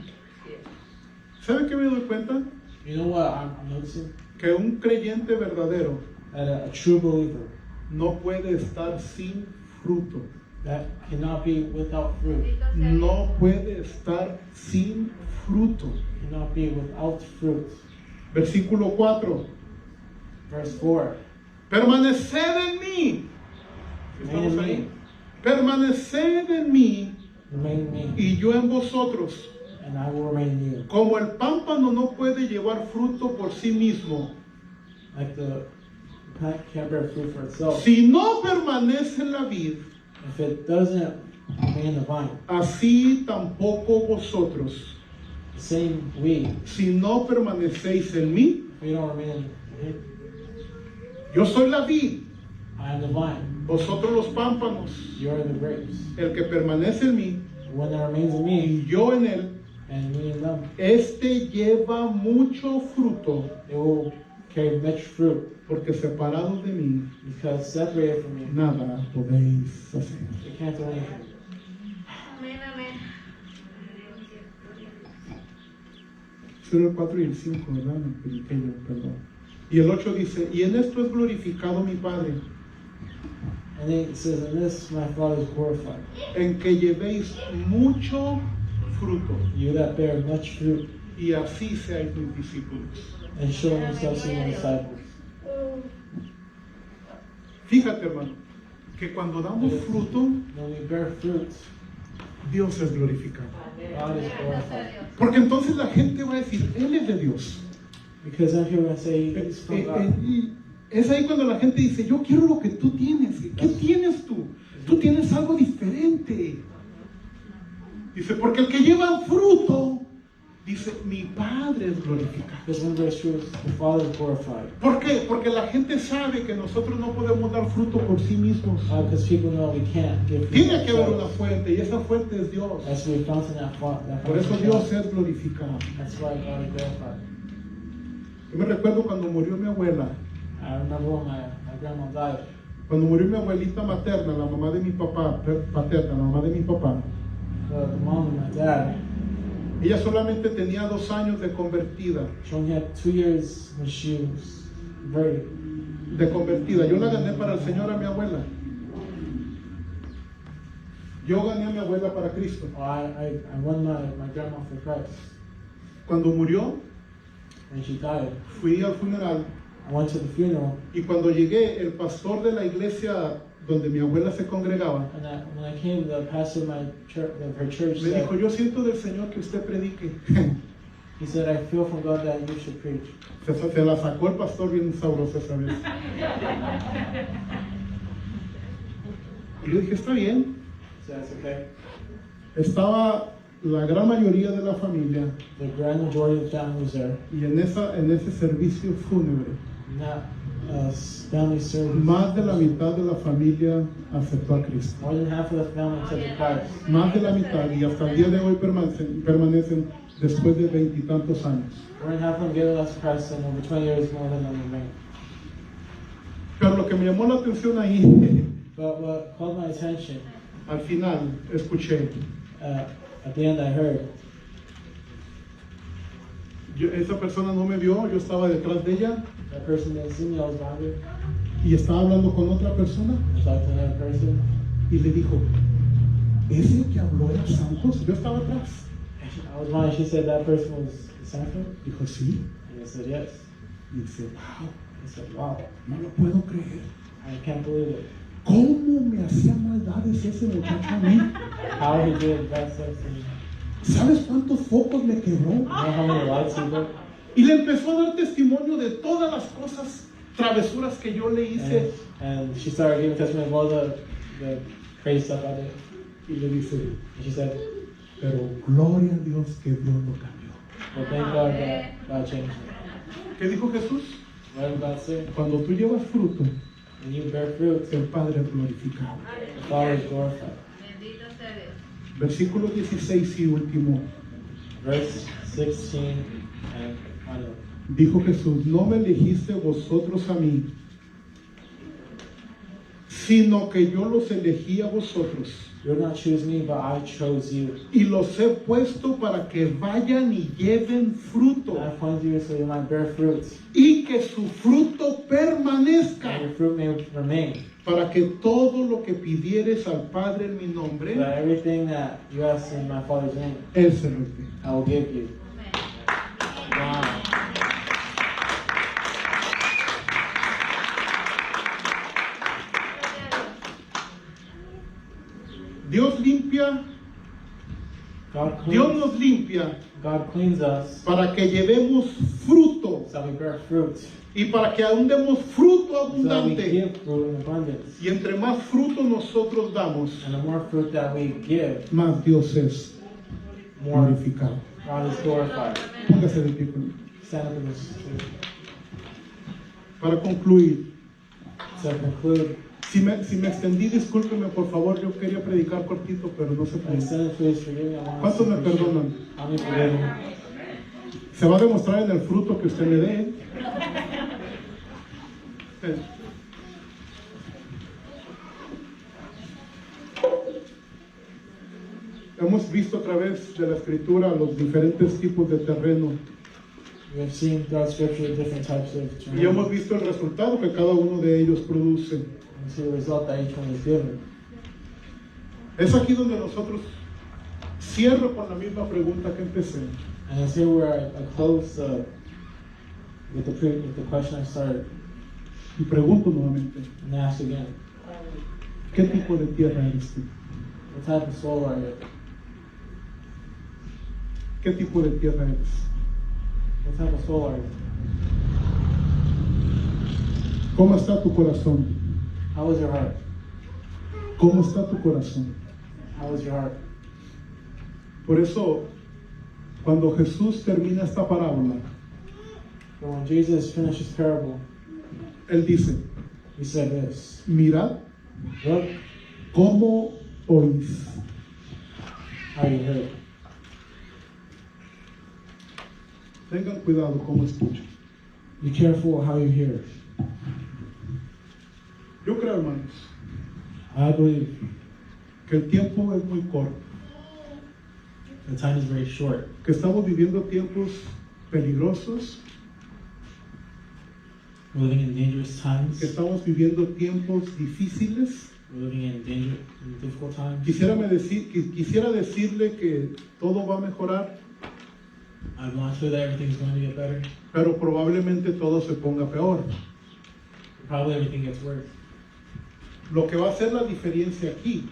¿Sabe qué me doy cuenta? You know what I'm noticing? Que un creyente verdadero That a true believer no puede estar sin fruto. that cannot be without fruit, Bendito sea Dios. No puede estar sin fruto. cannot be without fruit. Versículo 4. Verse 4. Permaneced en mí. Remain ¿Estamos in ahí? me, Permaneced en mí remain in me, y yo en vosotros. and I will remain in you. Como el pámpano no puede llevar fruto por sí mismo, Like the plant can't bear fruit for itself. si no permanece en la vid, If it doesn't remain in the vine, así tampoco vosotros. the same we, Si no permanecéis en mí, if we don't remain in Him, yo soy la vid, I am the vine, vosotros los pámpanos. you are the grapes. El que permanece en mí The one that remains in me, y yo en él, and me in them, este lleva mucho fruto, it will carry much fruit, porque separados de mí, because separated from me, nada podéis hacer. you can't do anything. Amén, amén. Solo el 4 y el 5, ¿verdad? Me equivoqué yo, perdón. Y el 8 dice, y en esto es glorificado mi Padre, And then it says, "In this my Father is glorified, en que llevéis mucho fruto, you that bear much fruit, y así seáis mis discípulos. and show yourselves to your disciples." Fíjate, hermano, que cuando damos fruto, When we bear fruit, Dios es glorificado. God is Bendito sea glorified. Dios. Porque entonces la gente va a decir, Él es de Dios. Because then people are going to say, "He's from God." Y es ahí cuando la gente dice, yo quiero lo que tú tienes. ¿Qué tienes tú? Tú tienes algo diferente. Dice, porque el que lleva fruto, dice, mi Padre es glorificado. Because when we bear fruit, the Father is glorified. ¿Por qué? Porque la gente sabe que nosotros no podemos dar fruto por sí mismos. Because people know we can't give fruit. Tiene que haber una ourselves. fuente y esa fuente es Dios. That's why we fountain that font. Por eso Dios es glorificado. That's why God is glorified. Yo me recuerdo cuando murió mi abuela. I remember when my grandma died. Cuando murió mi abuelita materna, la mamá de mi papá, paterna, la mamá de mi papá. The mom and my dad, Ella solamente tenía 2 años de convertida. she only had 2 years when she was converted. De convertida. Yo la gané para el Señor a mi abuela. Yo gané a mi abuela para Cristo. Well, I won my grandma for Christ. Cuando murió, When she died, fui al funeral I went to the funeral, y cuando llegué, el pastor de la iglesia donde mi abuela se congregaba and when I came, the pastor of my church, of her church, me said, dijo, yo siento del Señor que usted predique. he said, "I feel from God that you should preach." Se la sacó el pastor bien sabroso esa vez. Y yo dije, está bien. So that's okay. Estaba la gran mayoría de la familia The grand majority of the family was there. y en ese servicio fúnebre, In that family service, más de la mitad de la familia aceptó a Cristo. more than half of the family accepted Christ. Más de la mitad, y hasta el día de hoy permanecen después de 20 y tantos años. More than half of them gave their lives to Christ, and over 20 years, more than them remain. Pero lo que me llamó la atención ahí, But what called my attention, al final, escuché, at the end, I heard esa persona no me vio, yo estaba detrás de ella that person didn't see me. I was behind her. y estaba hablando con otra persona I was talking to another person. y le dijo, ¿ese que habló era Santos? Yo estaba atrás. I was behind. She said that person was Sanford. Dijo, sí. And I said yes. Y dice, wow, I said, wow, no lo puedo creer. I can't believe it. ¿Cómo me hacía maldades ese muchacho a mí? How he did bad stuff to me. ¿Sabes cuántos focos me quebró? You know how many lights he broke? Y le empezó a dar testimonio de todas las cosas, travesuras que yo le hice. And she started giving testimony of all the the crazy stuff I did. Y le dice, And she said, pero gloria a Dios que Dios lo cambió. well, thank God that God changed me. ¿Qué dijo Jesús? What did God say? Cuando tú llevas fruto, When you bear fruit, el Padre es glorificado. the Father is glorified. Bendito sea Dios. Versículo 16 y último. Verse 16 and final. Dijo Jesús, no me elegiste vosotros a mí, sino que yo los elegí a vosotros. You did not choose me, but I chose you. Y los he puesto para que vayan y lleven fruto. I appointed you so you might bear fruit, Y que su fruto and permanezca. your fruit may remain. Para que todo lo que pidieres al Padre en mi So nombre, that everything that you ask in my Father's name, Él se lo dé. I will give you. Wow. Dios limpia, God Dios cleans, nos limpia God cleans us para que llevemos fruto so we bear fruit, y para que aún demos fruto so that we abundante. give fruit in abundance. Y entre más fruto nosotros damos, And the more fruit that we give, más Dios es more glorificado. God is glorified. Póngase de pie conmigo. Stand up in this. Para concluir, To conclude, si me extendí, discúlpeme por favor, yo quería predicar cortito, pero no se puede. extended please forgive me. I want ¿Cuántos me to perdonan? How many forgive me? Se va a demostrar en el fruto que usted le dé. Hemos visto a través de la escritura los diferentes tipos de terreno We have seen throughout Scripture different types of y hemos terrain. visto el resultado que cada uno de ellos produce. And see the result that each one is given. Es aquí donde nosotros cierro con la misma pregunta que empecé. And it's here where I close with the question I started Y pregunto nuevamente, and ask again. ¿qué tipo de tierra eres tú? What type of soul are you? ¿Qué tipo de tierra eres? What type of soul are you? ¿Cómo está tu corazón? How is your heart? ¿Cómo está tu corazón? How is your heart? Por eso, cuando Jesús termina esta parábola, But when Jesus finished his parable, Él dice, he said this. mirad Look cómo oís. how you heard. Tengan cuidado cómo escuchan. Be careful how you hear. Yo creo, hermanos, I believe que el tiempo es muy corto, the time is very short. que estamos viviendo tiempos peligrosos, We're living in dangerous times. que estamos viviendo tiempos difíciles. We're living in difficult times. Quisiera decirle que todo va a mejorar, I want to say that everything's going to get better. pero probablemente todo se ponga peor. Probably everything gets worse. Lo que va a hacer la diferencia aquí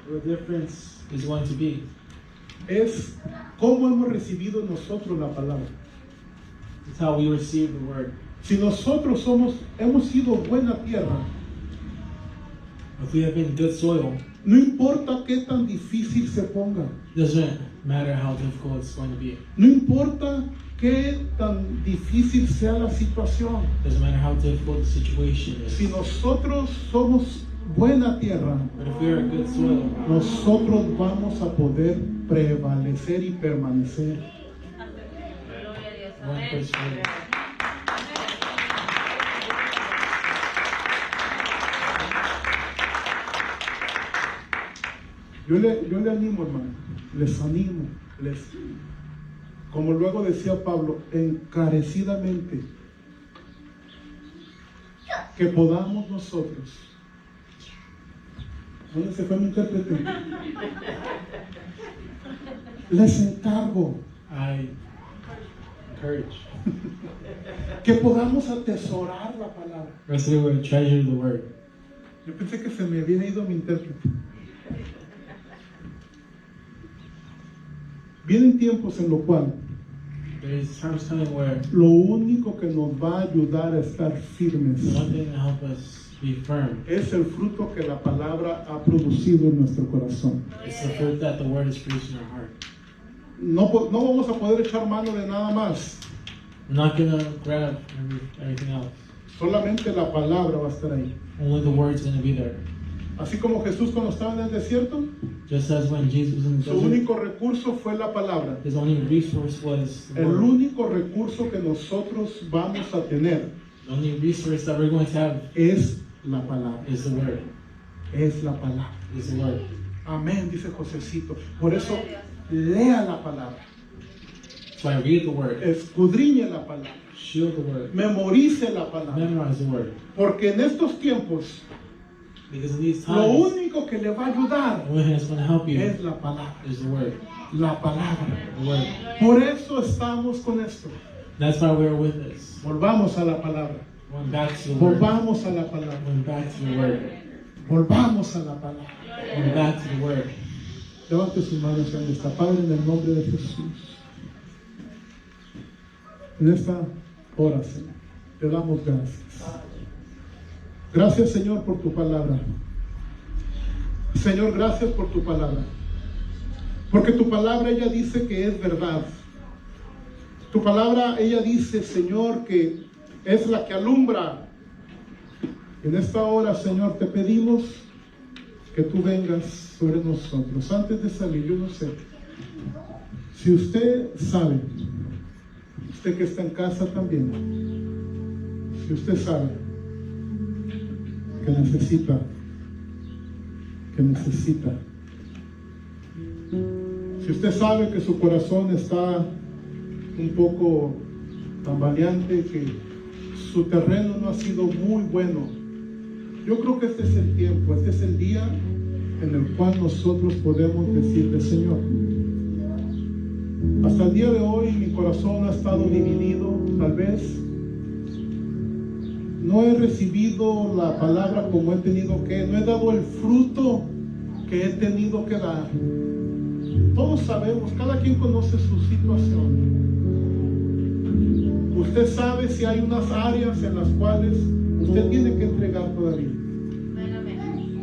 The difference is going to be es cómo hemos recibido nosotros la palabra. it's how we receive the word. Si nosotros hemos sido buena tierra, If we have been good soil, no importa qué tan difícil se ponga, doesn't matter how difficult it's going to be. no importa qué tan difícil sea la situación, Doesn't matter how difficult the situation is. si nosotros somos buena tierra, But if we are good soil, nosotros vamos a poder prevalecer y permanecer. Gloria a Dios. one Amén. person. Yo le animo, hermano, les animo, como luego decía Pablo, encarecidamente, que podamos nosotros. ¿Dónde se fue mi intérprete? Les encargo I encourage. que podamos atesorar la palabra. Rest of it will treasure the word. Yo pensé que se me había ido mi intérprete. Vienen tiempos en los cuales There's times coming where lo único que nos va a ayudar a estar the firmes one thing to help us be firm. Es el fruto que la palabra ha producido en nuestro corazón. It's the fruit that the word has produced in our heart. No vamos a poder echar mano de nada más. I'm not gonna grab everything else. Solamente la palabra va a estar ahí. Only the word's gonna be there. Así como Jesús cuando estaba en el desierto, Just as when Jesus was in the su desert, único recurso fue la palabra. his only resource was the El word. único recurso que nosotros vamos a tener The only resource that we're going to have es la palabra. is the word. Es la palabra. Is the word. Amén, dice Josecito. Por eso, lea la palabra. So I read the word, Escudriñe la palabra. shield the word, Memorice la palabra. memorize the word. Porque en estos tiempos, Because in these lo times, único que le va a ayudar the only thing that's going to help you es la palabra. is the word. La palabra. The word. Por eso estamos con esto. That's why we're with this. Volvamos a la palabra. Going back to the word. Volvamos a la palabra. Going back to the word. Volvamos a la palabra. Going back to the word. Levante sus manos en esta Padre, en el nombre de Jesús. En esta hora, Señor, te damos gracias. Gracias, Señor, por tu palabra. Señor, gracias por tu palabra. Porque tu palabra, ella dice que es verdad. Tu palabra, ella dice, Señor, que es la que alumbra. En esta hora, Señor, te pedimos que tú vengas sobre nosotros. Antes de salir, yo no sé, si usted sabe, usted que está en casa también, si usted sabe que necesita, si usted sabe que su corazón está un poco tambaleante, que su terreno no ha sido muy bueno, yo creo que este es el tiempo, este es el día en el cual nosotros podemos decirle: Señor, hasta el día de hoy mi corazón ha estado dividido, tal vez no he recibido la palabra como he tenido que, no he dado el fruto que he tenido que dar. Todos sabemos, cada quien conoce su situación. Usted sabe si hay unas áreas en las cuales usted tiene que entregar todavía.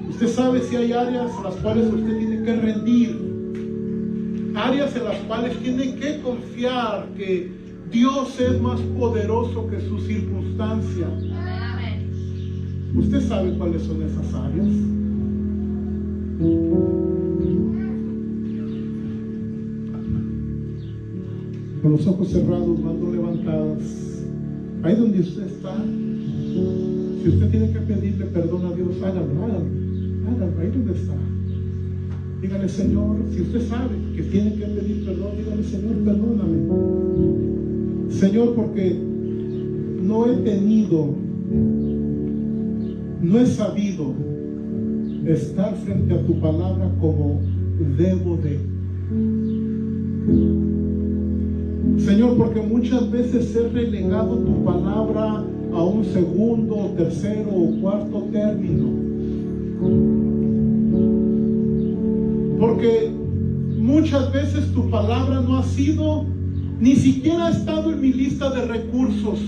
Usted sabe si hay áreas en las cuales usted tiene que rendir, áreas en las cuales tiene que confiar que Dios es más poderoso que su circunstancia. ¿Usted sabe cuáles son esas áreas? Con los ojos cerrados, manos levantadas, ahí donde usted está, si usted tiene que pedirle perdón a Dios, hágalo, ahí donde está. Dígale: Señor, si usted sabe que tiene que pedir perdón, dígale: Señor, perdóname. Señor, porque no he sabido estar frente a tu palabra como debo de. Señor, porque muchas veces he relegado tu palabra a un segundo, tercero o cuarto término. Porque muchas veces tu palabra no ha sido, ni siquiera ha estado en mi lista de recursos.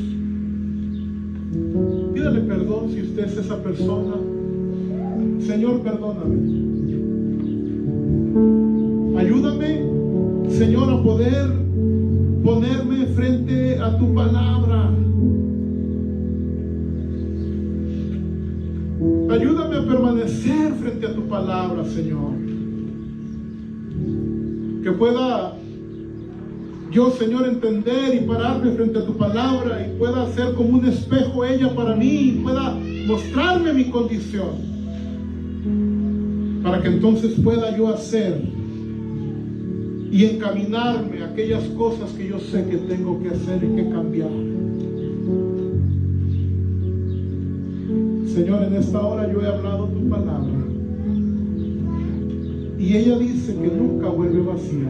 Pídale perdón si usted es esa persona. Señor, perdóname. Ayúdame, Señor, a poder ponerme frente a tu palabra. Ayúdame a permanecer frente a tu palabra, Señor. Que pueda yo, Señor, entender y pararme frente a tu palabra y pueda ser como un espejo ella para mí y pueda mostrarme mi condición, para que entonces pueda yo hacer y encaminarme a aquellas cosas que yo sé que tengo que hacer y que cambiar. Señor, en esta hora yo he hablado tu palabra y ella dice que nunca vuelve vacía.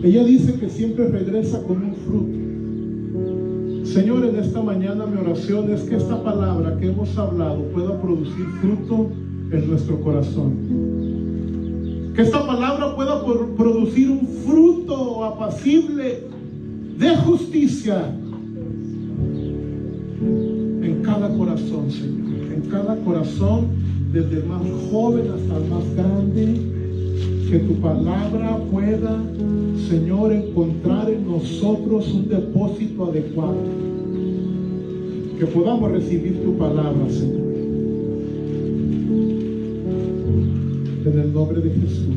Ella dice que siempre regresa con un fruto. Señor, en esta mañana mi oración es que esta palabra que hemos hablado pueda producir fruto en nuestro corazón. Que esta palabra pueda producir un fruto apacible de justicia en cada corazón. corazón, Señor, en cada corazón, desde el más joven hasta el más grande, que tu palabra pueda, Señor, encontrar en nosotros un depósito adecuado, que podamos recibir tu palabra, Señor, en el nombre de Jesús.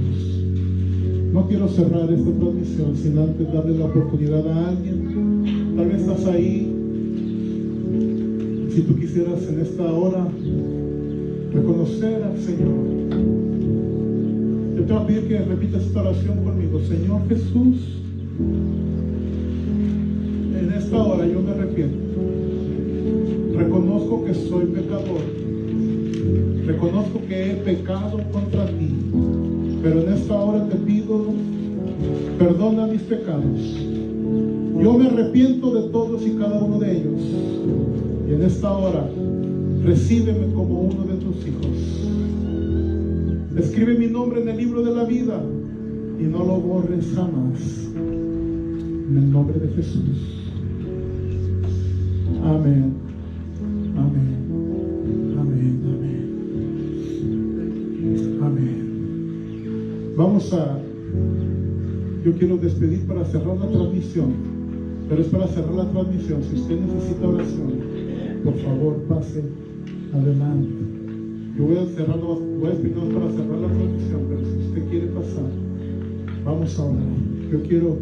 No quiero cerrar esta transmisión sin antes darle la oportunidad a alguien. Tal vez estás ahí. Si tú quisieras en esta hora reconocer al Señor, yo te voy a pedir que repitas esta oración conmigo. Señor Jesús, en esta hora yo me arrepiento. Reconozco que soy pecador. Reconozco que he pecado contra ti. Pero en esta hora te pido, perdona mis pecados. Yo me arrepiento de todos y cada uno de ellos. Y en esta hora, recíbeme como uno de tus hijos. Escribe mi nombre en el libro de la vida y no lo borres jamás. En el nombre de Jesús. Amén. Amén. Amén. Amén. Amén. Yo quiero despedir para cerrar la transmisión, pero es para cerrar la transmisión. Si usted necesita oración, por favor pase adelante. Yo voy a despedirnos para cerrar la transmisión, pero si usted quiere pasar, vamos a orar. Yo quiero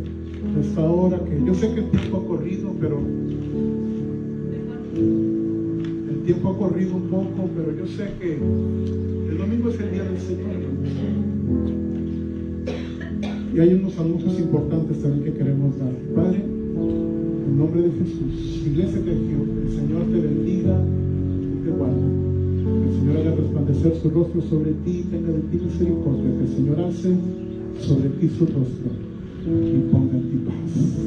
esta hora, que yo sé que el tiempo ha corrido, pero el tiempo ha corrido un poco, pero yo sé que el domingo es el día del Señor, hermanos. Y hay unos anuncios importantes también que queremos dar. Padre, en nombre de Jesús, Iglesia de Jehová, el Señor te bendiga y te guarde. Que el Señor haga resplandecer su rostro sobre ti y tenga de ti misericordia. Que el Señor alce sobre ti su rostro y ponga en ti paz.